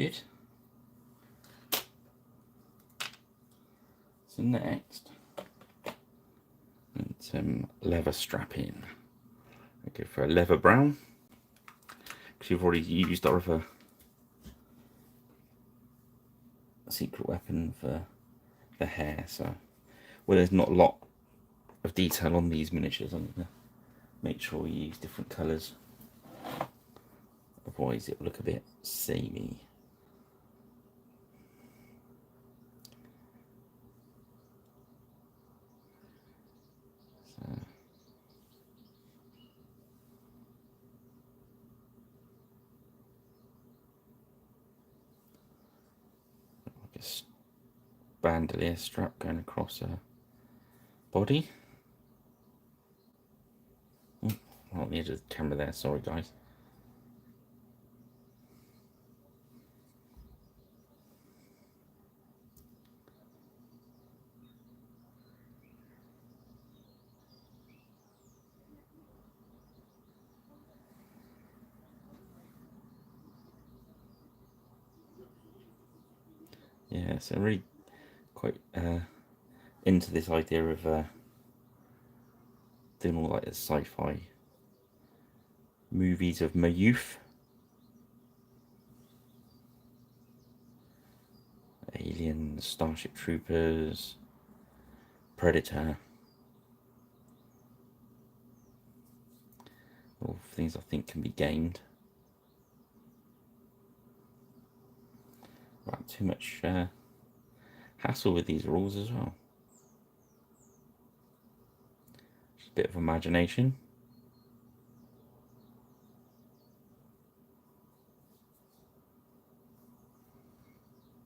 good. So next, and some leather strapping. I go for a leather brown because you've already used our other secret weapon for the hair. So, well, there's not a lot of detail on these miniatures. I'm gonna make sure we use different colours. Otherwise, it will look a bit samey. So, like a bandolier strap going across her body. Oh, on the edge of the camera there. Sorry, guys. Yeah, so I'm really quite into this idea of doing all like the sci-fi movies of my youth. Alien, Starship Troopers, Predator. All things I think can be gained. Right, too much hassle with these rules as well. Just a bit of imagination.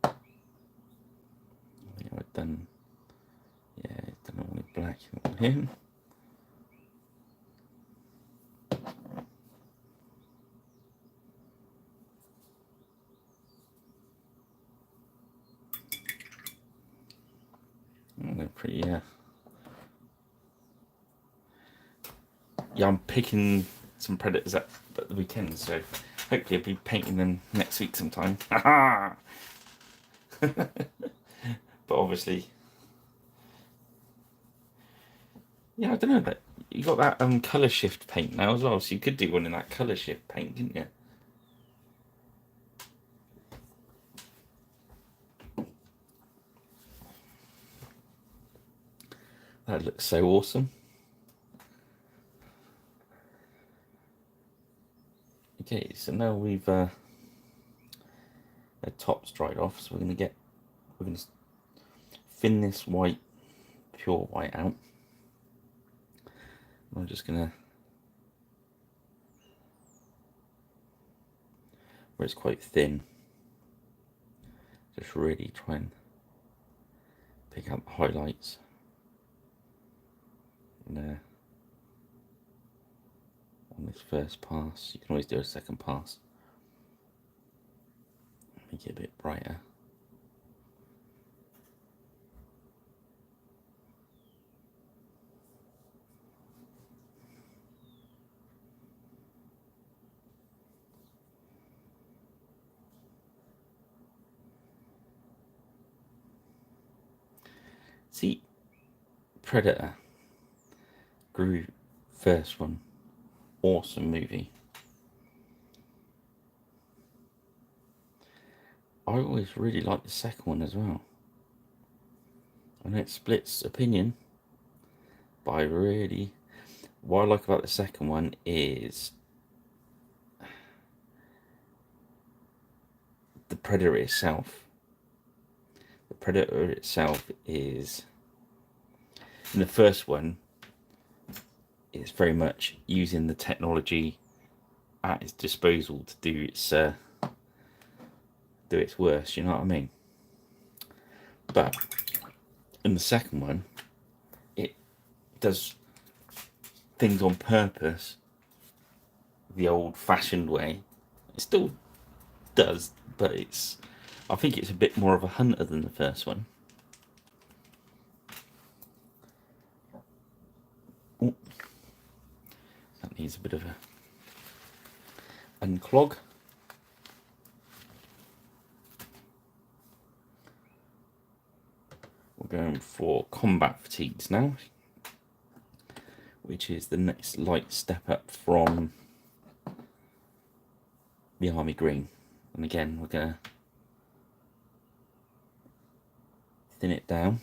I think I've done, yeah, done all in black on him. Oh, they're pretty, yeah, I'm picking some Predators at the weekend, so hopefully I'll be painting them next week sometime. But obviously, yeah, I don't know, but you got that colour shift paint now as well, so you could do one in that colour shift paint, couldn't you? That looks so awesome. Okay, so now we've the top's dried off, so we're gonna thin this white, pure white out. I'm just gonna, where it's quite thin, just really try and pick out the highlights. And, on this first pass, you can always do a second pass, make it a bit brighter. See, Predator, grew first one, awesome movie. I always really liked the second one as well. I know it splits opinion, but what I like about the second one is the Predator itself. The Predator itself is, in the first one, it's very much using the technology at its disposal to do its worst, you know what I mean? But in the second one, it does things on purpose the old-fashioned way. It still does, but I think it's a bit more of a hunter than the first one. Ooh. That needs a bit of a unclog. We're going for combat fatigues now, which is the next light step up from the army green. And again, we're going to thin it down.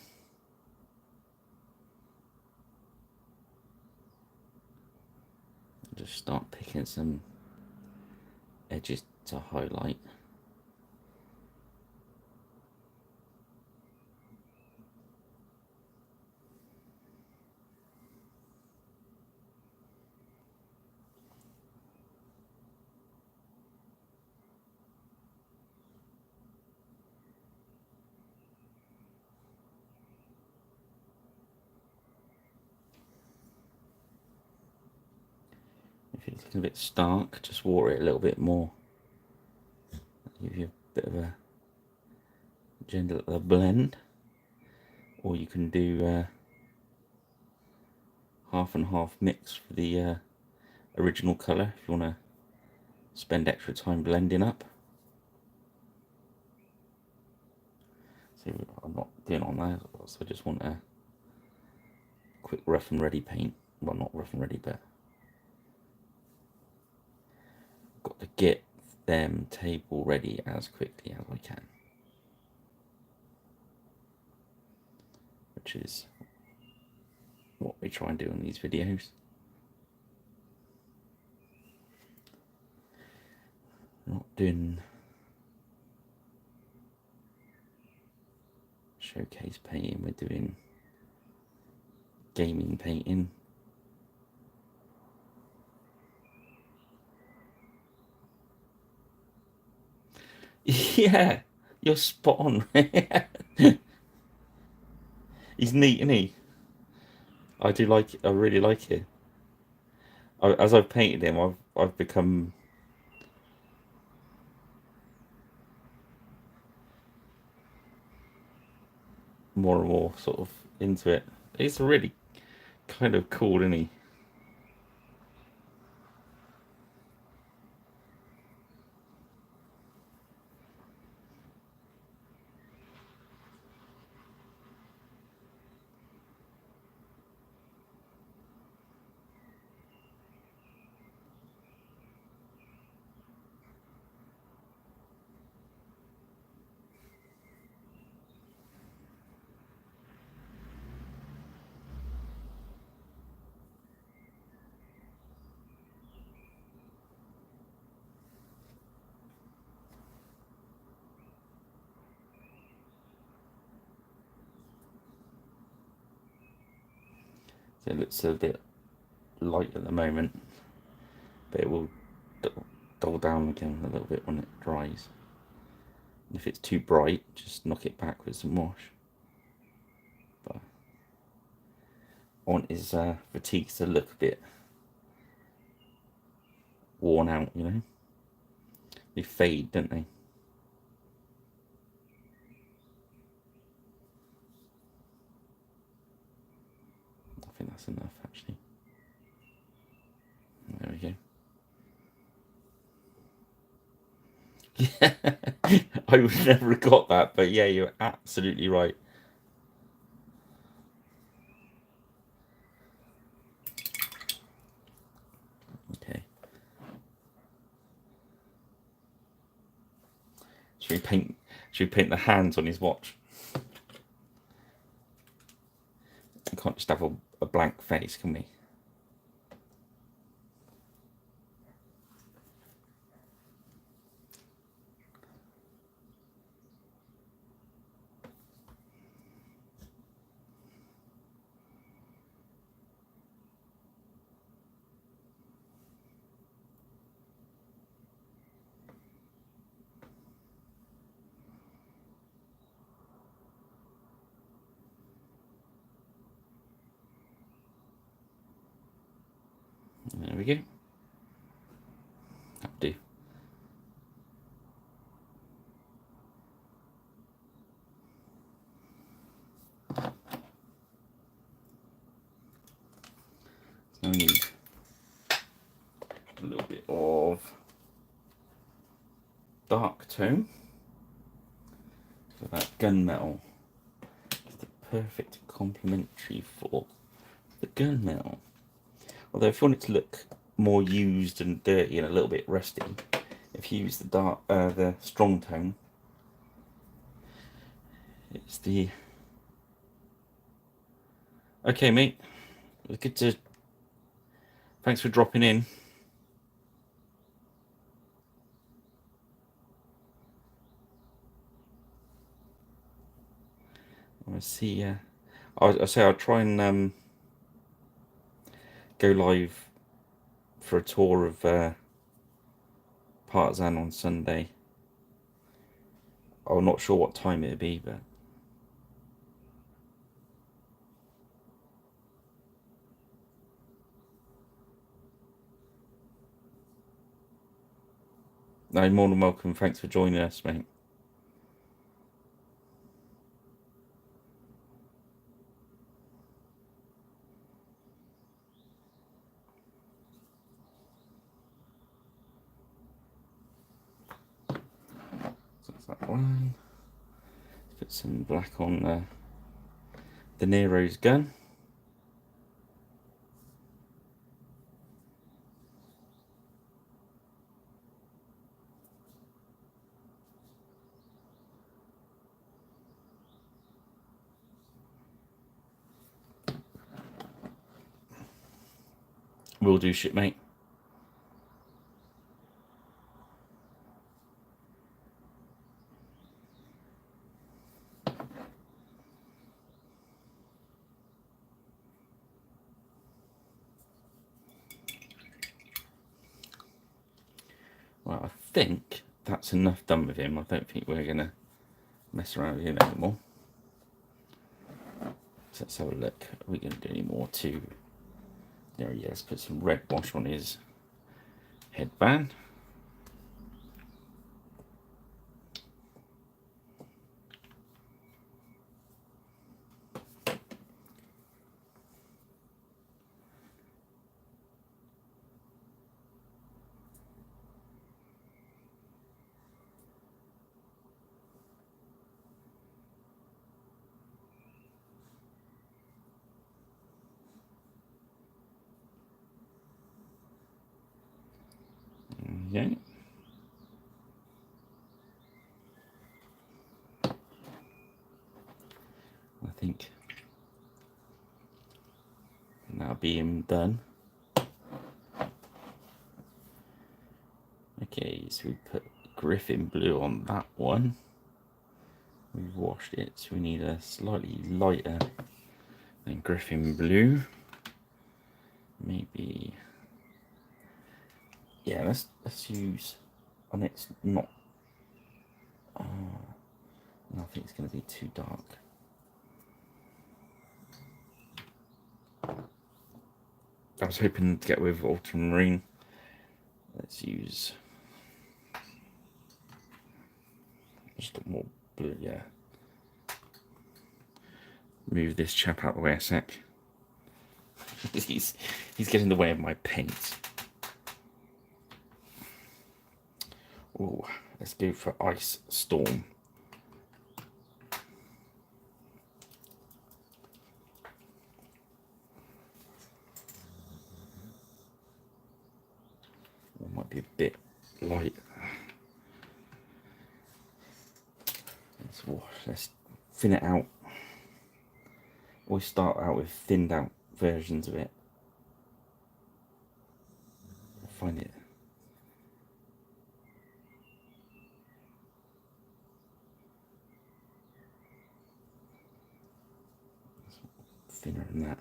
Just start picking some edges to highlight. If it's looking a bit stark, just water it a little bit more. Give you a bit of a gentle blend. Or you can do half and half mix for the original colour if you want to spend extra time blending up. So I'm not doing on that, so I just want a quick rough and ready paint. Well, not rough and ready, but got to get them table ready as quickly as I can, which is what we try and do in these videos. Not doing showcase painting, we're doing gaming painting. Yeah, you're spot on. He's neat, isn't he? I do like it. I really like it. As I've painted him, I've become more and more sort of into it. It's really kind of cool, isn't he? So it looks a bit light at the moment, but it will dull down again a little bit when it dries. If it's too bright, just knock it back with some wash. But I want his fatigues to look a bit worn out, you know. They fade, don't they? I think that's enough, actually. There we go. Yeah, I would never have got that, but yeah, you're absolutely right. Okay. Should we paint the hands on his watch? We can't just have a blank face, can we? There we go. That'll do. So we need a little bit of dark tone for that gunmetal, just to perfect complementary for the gun mill. Although if you want it to look more used and dirty and a little bit rusty, if you use the strong tone, it's the... Okay, mate. It was good to... Thanks for dropping in. I see. I say I'll try and go live for a tour of Partisan on Sunday. I'm not sure what time it'll be, but no, more than welcome. Thanks for joining us, mate. So that's that one. Let's put some black on the Nero's gun. Will do, shit, mate. Well, I think that's enough done with him. I don't think we're going to mess around with him anymore. So let's have a look. Are we going to do any more too? There he is. Put some red wash on his headband. Okay. I think that'll be him done. Okay, so we put Griffin blue on that one. We've washed it, so we need a slightly lighter than Griffin blue. Maybe, yeah, let's use, and it's not, I think it's going to be too dark. I was hoping to get with ultramarine. Let's use just a more blue, yeah. Move this chap out of the way a sec. he's getting in the way of my paint. Oh, let's go for Ice Storm. That might be a bit light. Let's thin it out. Always start out with thinned out versions of it. I find it thinner than that.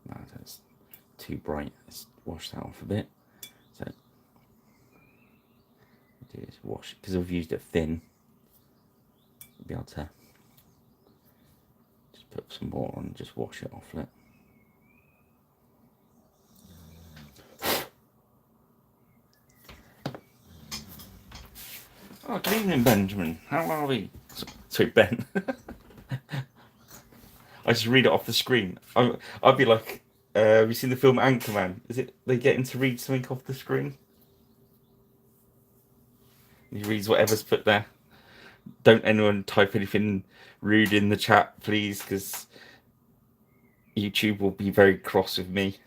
No, that's too bright. Let's wash that off a bit. So do is wash, because I've used it thin. I'll be able to just put some water on and just wash it off. Look. Oh, good evening, Benjamin. How are we? Sorry, Ben. I just read it off the screen. I'd be like, have you seen the film Anchorman? Is it they get him to read something off the screen? He reads whatever's put there. Don't anyone type anything rude in the chat, please, because YouTube will be very cross with me.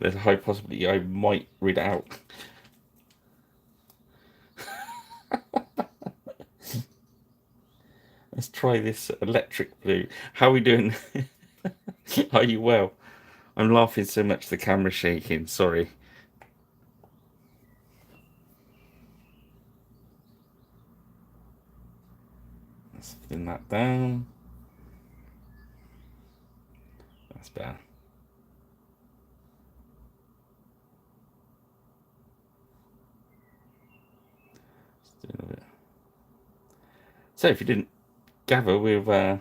There's a high possibility I might read it out. Let's try this electric blue. How are we doing? Are you well? I'm laughing so much the camera's shaking. Sorry. Let's thin that down. That's better. So if you didn't gather, we've gone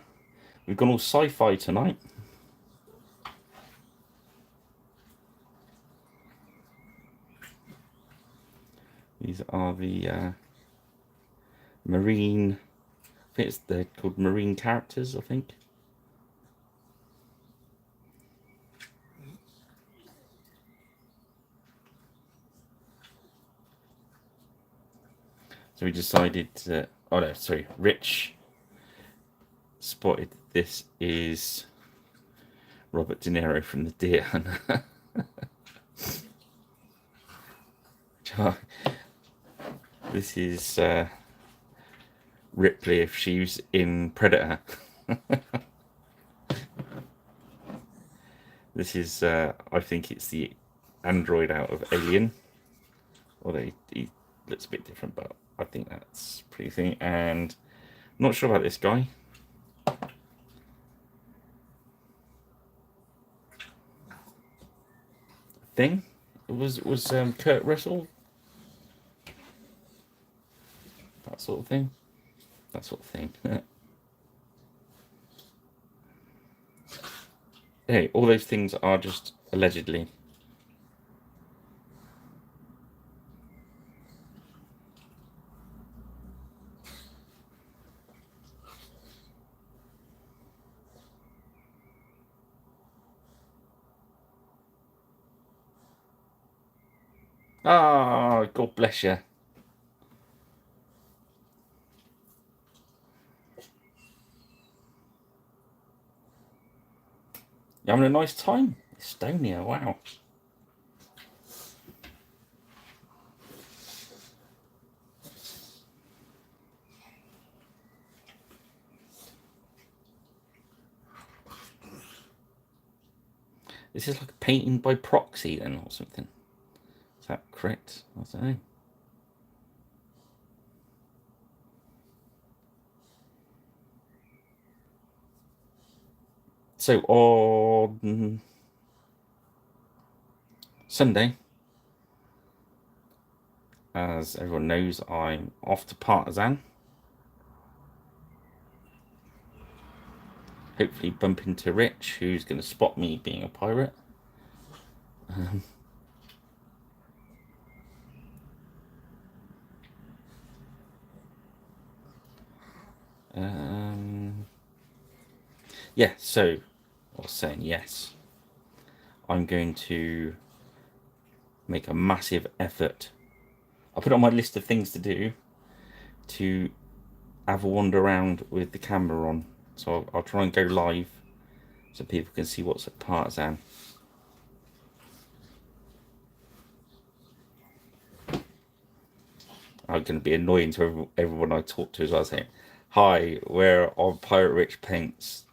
all sci-fi tonight. These are the marine. I think they're called marine characters. I think. So we decided to. Oh no, sorry. Rich spotted this is Robert De Niro from The Deer Hunter. This is Ripley if she was in Predator. This is, I think it's the android out of Alien. Although he looks a bit different, but I think that's pretty thing. And I'm not sure about this guy. Thing? Was Kurt Russell? That sort of thing. That sort of thing. Hey, all those things are just allegedly. Ah, God bless you. You having a nice time? Estonia, wow. This is like painting by proxy then or something. Is that correct? I don't know. So on Sunday, as everyone knows, I'm off to Partisan. Hopefully bump into Rich, who's going to spot me being a pirate. Yeah, so I was saying yes. I'm going to make a massive effort. I put it on my list of things to do to have a wander around with the camera on. So I'll try and go live so people can see what's at Partisan. I'm going to be annoying to everyone I talk to as well, saying, hi, we're on Pirate Rich Paints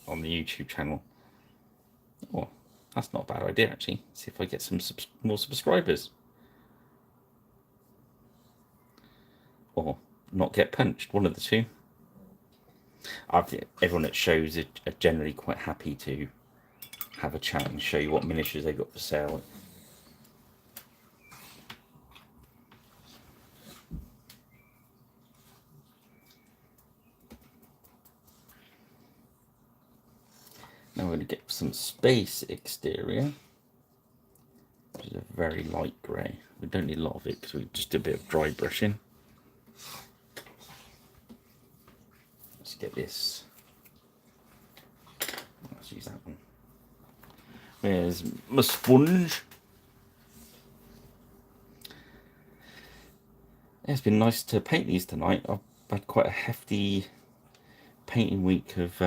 on the YouTube channel. Oh, that's not a bad idea, actually. See if I get some more subscribers. Or not get punched, one of the two. Everyone at shows are generally quite happy to have a chat and show you what miniatures they got for sale. Now we're going to get some space exterior, which is a very light grey. We don't need a lot of it because we just did a bit of dry brushing. Let's get this. Let's use that one. Where's my sponge? Yeah, it's been nice to paint these tonight. I've had quite a hefty painting week of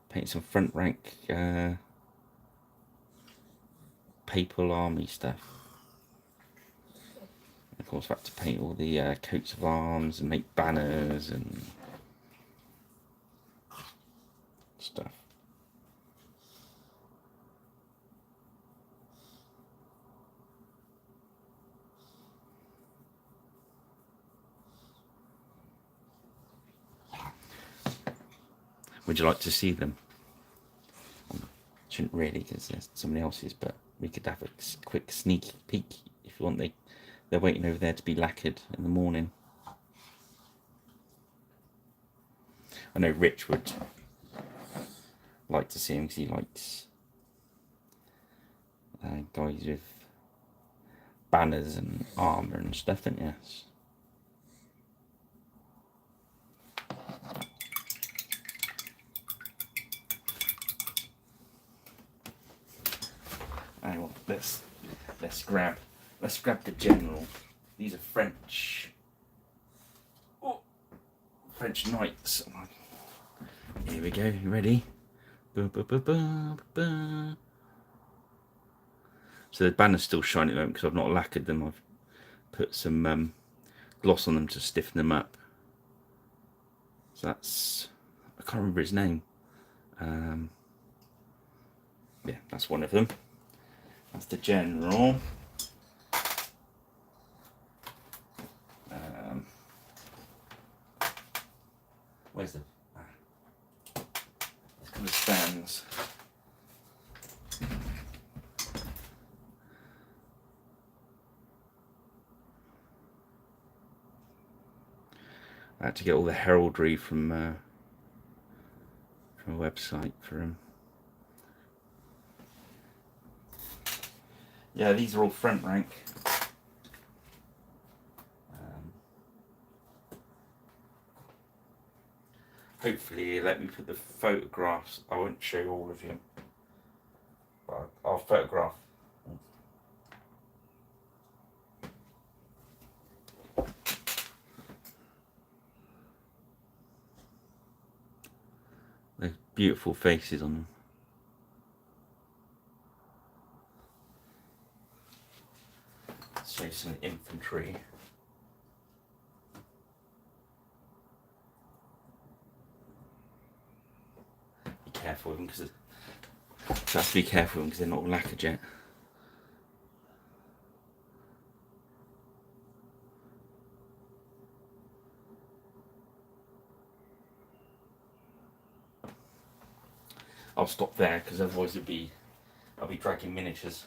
painting some front rank Papal Army stuff. Of course, I've had to paint all the coats of arms and make banners and stuff. Would you like to see them? Shouldn't really, because there's somebody else's, but we could have a quick sneak peek if you want. They're waiting over there to be lacquered in the morning. I know Rich would like to see him because he likes guys with banners and armour and stuff, don't you? Hang on, let's grab the general. These are French knights. Here we go. You ready? So the banner's still shiny at the moment because I've not lacquered them. I've put some gloss on them to stiffen them up. So that's, I can't remember his name. Yeah, that's one of them. That's the general. Where's the? Let's come to stands. I had to get all the heraldry from a website for him. Yeah, these are all front rank. Hopefully you let me put the photographs. I won't show all of you, but I'll photograph. There's beautiful faces on them. Let's show some infantry. Be careful with them because have to be careful because they're not lacquered yet. I'll stop there because otherwise I'll be dragging miniatures.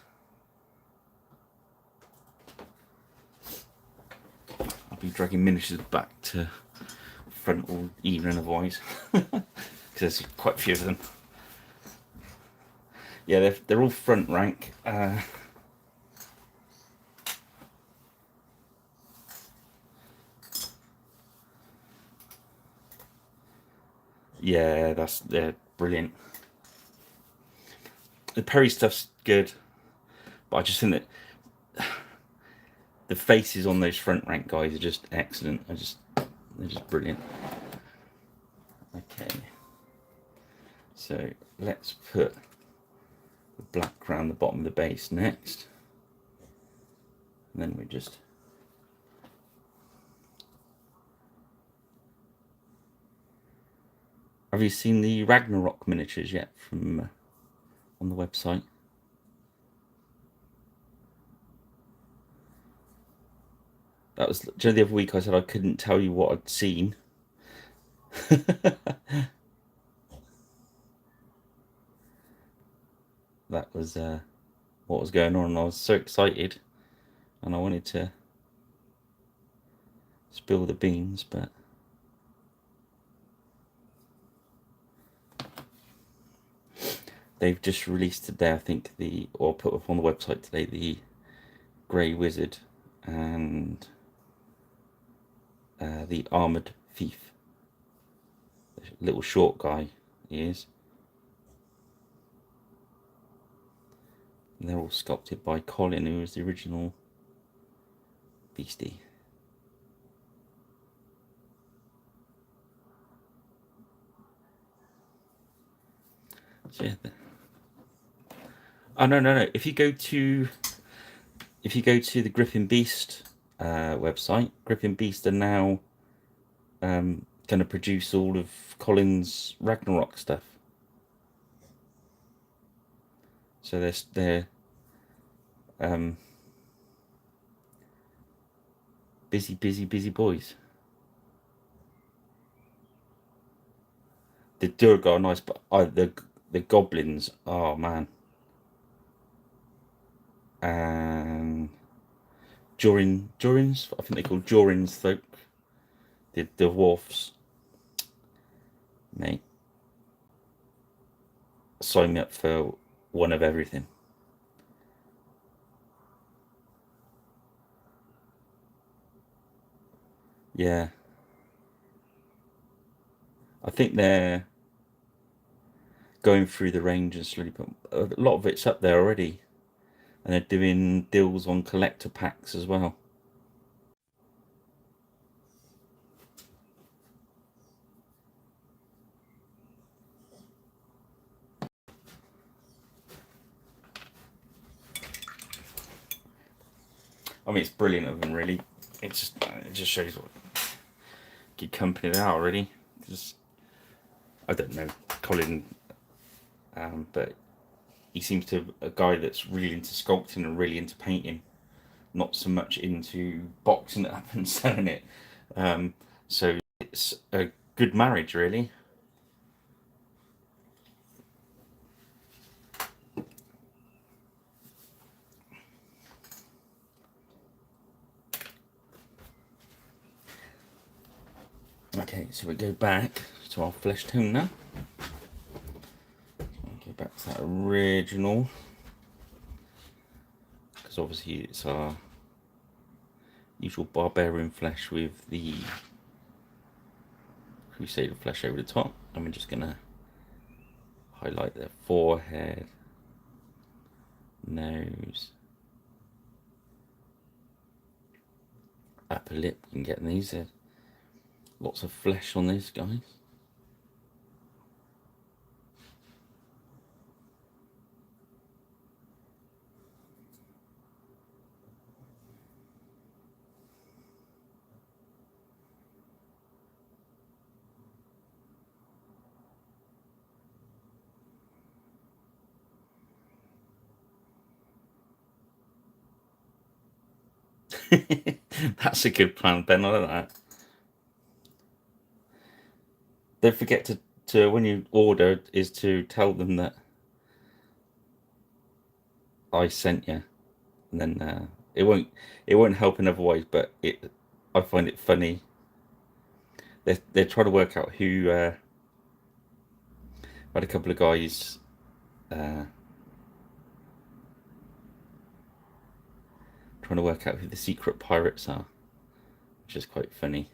I'll be dragging miniatures back to front all evening otherwise because there's quite a few of them. Yeah, they're all front rank. Yeah, they're brilliant. The Perry stuff's good, but I just think that the faces on those front rank guys are just excellent. They're just brilliant. Okay, so let's put the black around the bottom of the base next, and then we just have you seen the Ragnarok miniatures yet from on the website? That was, do you know, the other week I said I couldn't tell you what I'd seen. That was what was going on, and I was so excited and I wanted to spill the beans, but they've just released today, I think, or put up on the website today, the Grey Wizard and the Armoured Thief. The little short guy he is. And they're all sculpted by Colin, who was the original Beastie. So yeah. Oh no! If you go to the Gripping Beast website, Gripping Beast are now going to produce all of Colin's Ragnarok stuff. So they're busy boys. The Durgar are nice, but the goblins, oh man. And Jorins, I think they're called Jorins folk. The dwarfs, mate. Sign me up for one of everything. Yeah, I think they're going through the range and slowly, but a lot of it's up there already, and they're doing deals on collector packs as well. I mean, it's brilliant of them, really. It just shows what good company they are, really. Just, I don't know Colin, but he seems to be a guy that's really into sculpting and really into painting, not so much into boxing it up and selling it. So it's a good marriage, really. Okay, so we go back to our flesh tone now. Go back to that original, because obviously it's our usual barbarian flesh with the crusader flesh over the top. And we're just gonna highlight their forehead, nose, upper lip. You can get these. Lots of flesh on these guys. That's a good plan, Ben. I like that. Don't forget to when you order is to tell them that I sent you, and then it won't help in other ways. But I find it funny. They're trying to work out who. I had a couple of guys trying to work out who the secret pirates are, which is quite funny.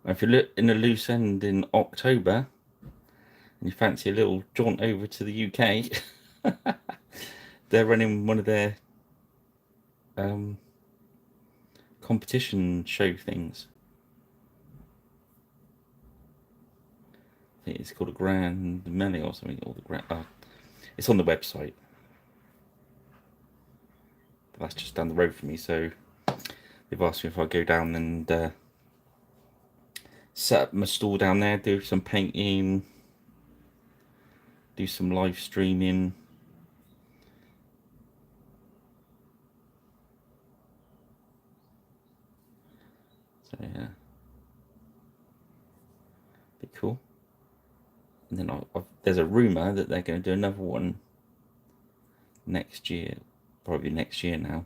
And if you look in a loose end in October, and you fancy a little jaunt over to the UK, they're running one of their um, competition show things. I think it's called a Grand Melee or something. Or the Grand. It's on the website. That's just down the road from me, so they've asked me if I go down and set up my stall down there, do some painting, do some live streaming. So yeah, cool. And then there's a rumour that they're going to do another one next year, probably next year now,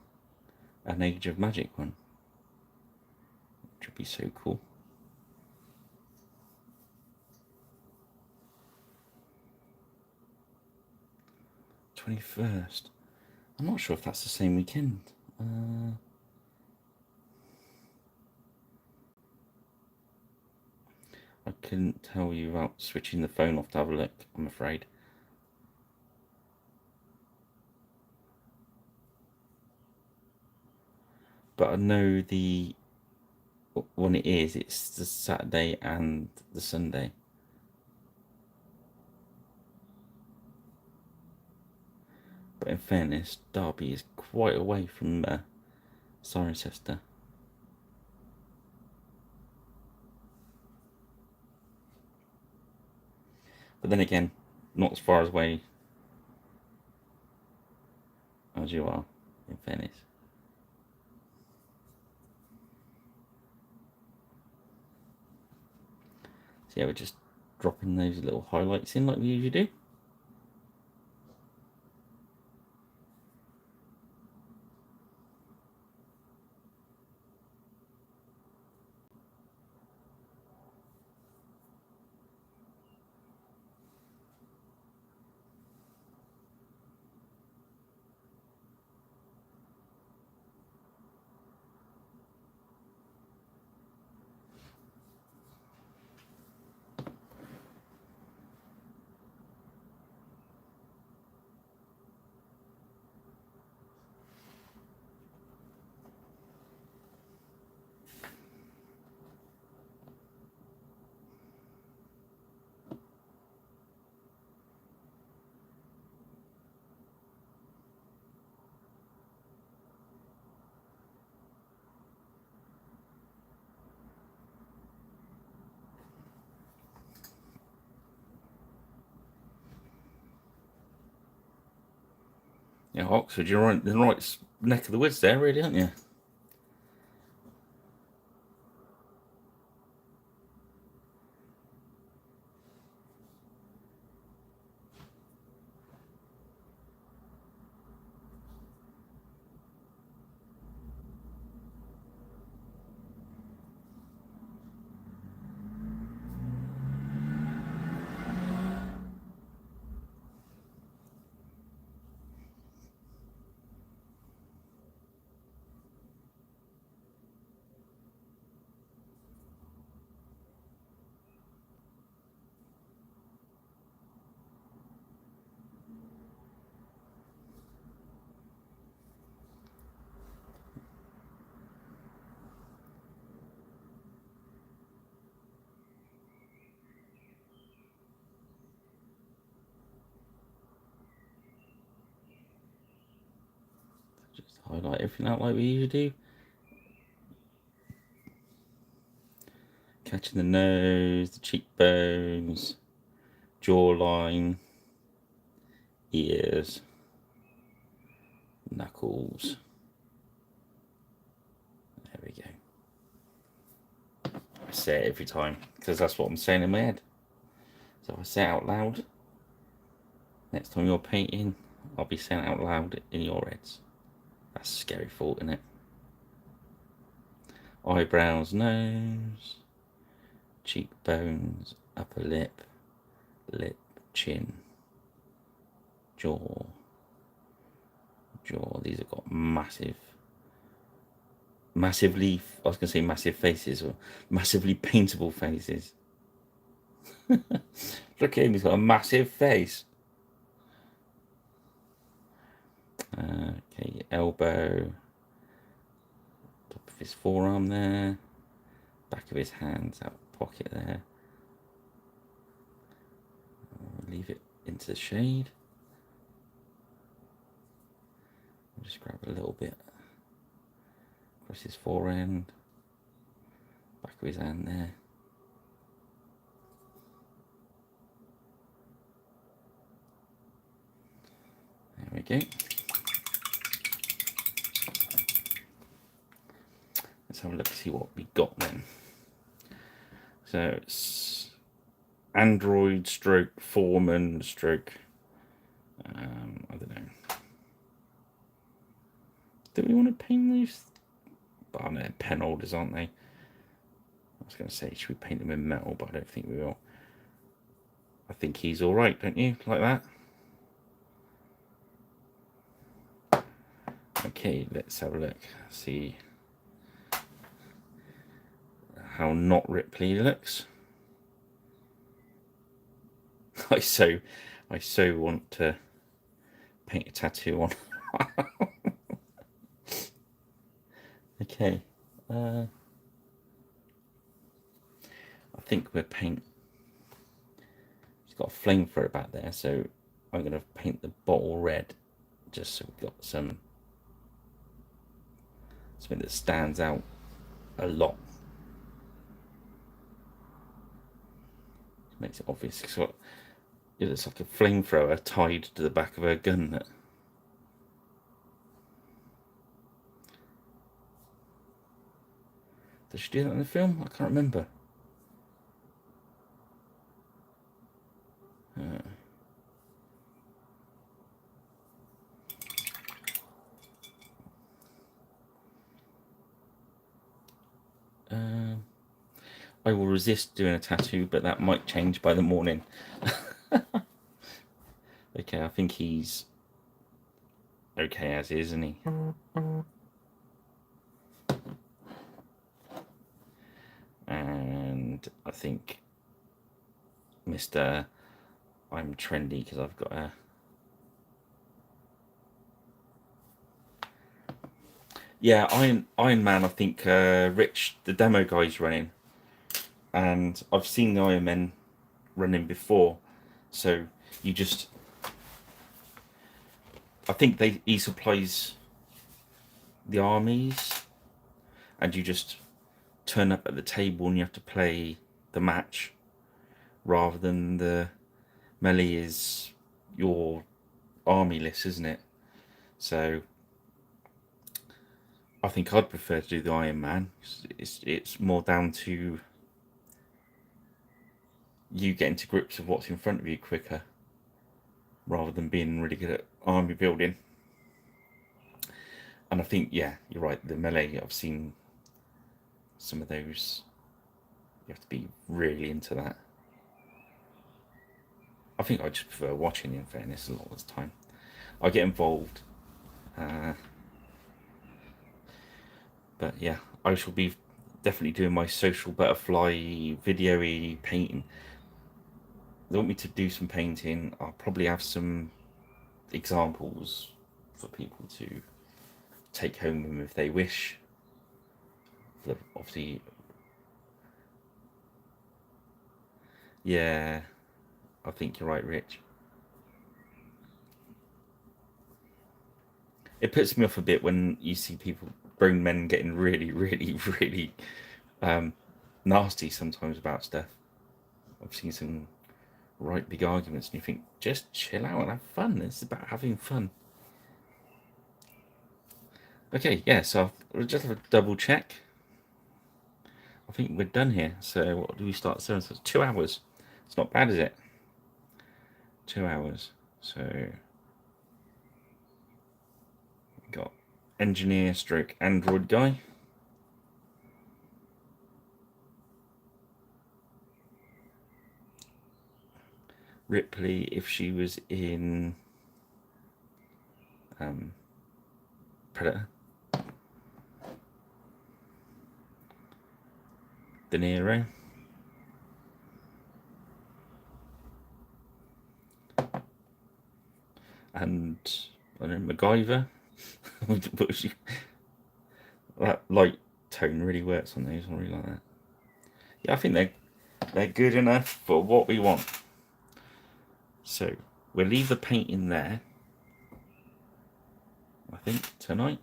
an Age of Magic one, which would be so cool. $21st. I'm not sure if that's the same weekend. I couldn't tell you without switching the phone off to have a look, I'm afraid. But I know when it is, it's the Saturday and the Sunday. But in fairness, Derby is quite away from Cirencester. But then again, not as far away as you are, in fairness. So yeah, we're just dropping those little highlights in like we usually do. Yeah, Oxford, you're in the right neck of the woods there, really, aren't you? Just highlight everything out like we usually do. Catching the nose, the cheekbones, jawline, ears, knuckles. There we go. I say it every time because that's what I'm saying in my head. So if I say it out loud, next time you're painting, I'll be saying it out loud in your heads. That's a scary thought, isn't it? Eyebrows, nose, cheekbones, upper lip, lip, chin, jaw. These have got massively, I was going to say massive faces, or massively paintable faces. Look at him, he's got a massive face. Okay, elbow, top of his forearm there, back of his hands, out pocket there. I'll leave it into the shade. I'll just grab a little bit across his forend, back of his hand there. There we go. Let's have a look to see what we got then. So Android stroke foreman stroke. I don't know. Do we want to paint these? But I know pen holders, aren't they? I was going to say, should we paint them in metal? But I don't think we will. I think he's all right, don't you? Like that. Okay, let's have a look. See how not Ripley he looks. I so want to paint a tattoo on. Okay. I think we'll paint. He's got a flamethrower back there, so I'm going to paint the bottle red, just so we've got something that stands out a lot. Makes it obvious. It looks like a flamethrower tied to the back of a gun. Does she do that in the film? I can't remember. I will resist doing a tattoo, but that might change by the morning. Okay, I think he's okay as is, isn't he? And I think Mr. I'm trendy because I've got a... Yeah, Iron Man, I think Rich, the demo guy's running. And I've seen the Iron Men running before. So you just... I think he supplies the armies. And you just turn up at the table and you have to play the match. Rather than the melee is your army list, isn't it? So I think I'd prefer to do the Iron Man. It's more down to you getting to grips with what's in front of you quicker, rather than being really good at army building. And I think, yeah, you're right, the melee, I've seen some of those. You have to be really into that. I think I just prefer watching, in fairness, a lot of the time. I get involved. But yeah, I shall be definitely doing my social butterfly video-y painting. They want me to do some painting. I'll probably have some examples for people to take home with them if they wish. Obviously, yeah, I think you're right, Rich. It puts me off a bit when you see people, grown men, getting really, really, really nasty sometimes about stuff. I've seen some right big arguments, and you think, just chill out and have fun. It's about having fun. Okay, yeah, so we'll just have a double check. I think we're done here. So what do we start? So it's 2 hours. It's not bad, is it? 2 hours. So got engineer stroke android guy. Ripley, if she was in Predator. De Niro. And I don't know, MacGyver. That light tone really works on those. I really like that. Yeah, I think they're good enough for what we want. So we'll leave the paint in there, I think, tonight.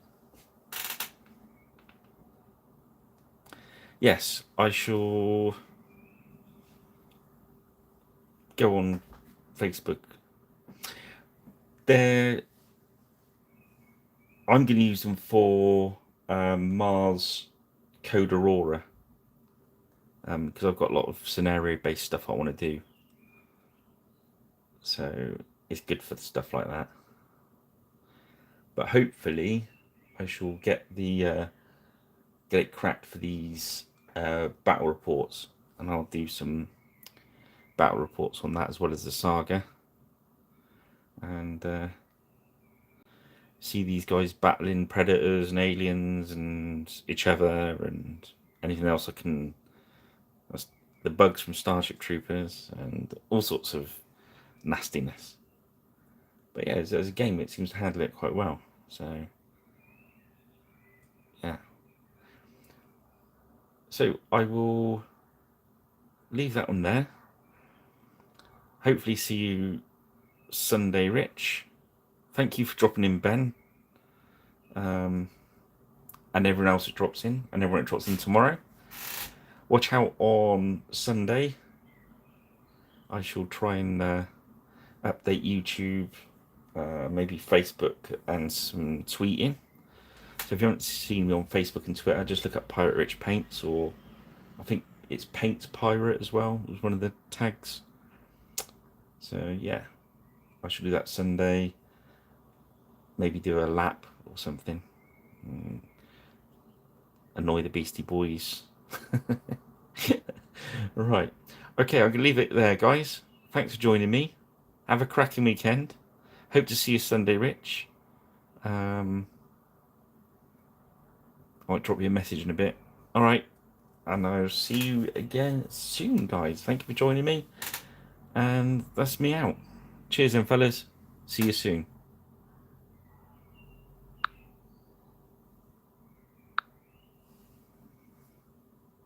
Yes, I shall go on Facebook. I'm going to use them for Mars Code Aurora, because I've got a lot of scenario-based stuff I want to do. So it's good for stuff like that. But hopefully I shall get it cracked for these battle reports, and I'll do some battle reports on that as well as the saga, and see these guys battling predators and aliens and each other and anything else I can. The bugs from Starship Troopers and all sorts of nastiness. But yeah, as a game, it seems to handle it quite well. So yeah. So I will leave that one there. Hopefully, see you Sunday, Rich. Thank you for dropping in, Ben, and everyone else that drops in, and everyone that drops in tomorrow. Watch out on Sunday. I shall try and update YouTube, maybe Facebook, and some tweeting. So if you haven't seen me on Facebook and Twitter, just look up Pirate Rich Paints, or I think it's Paints Pirate as well. It was one of the tags. So yeah, I should do that Sunday. Maybe do a lap or something. Annoy the Beastie Boys. Right. Okay, I'm going to leave it there, guys. Thanks for joining me. Have a cracking weekend. Hope to see you Sunday, Rich. I might drop you a message in a bit. All right. And I'll see you again soon, guys. Thank you for joining me. And that's me out. Cheers then, fellas. See you soon.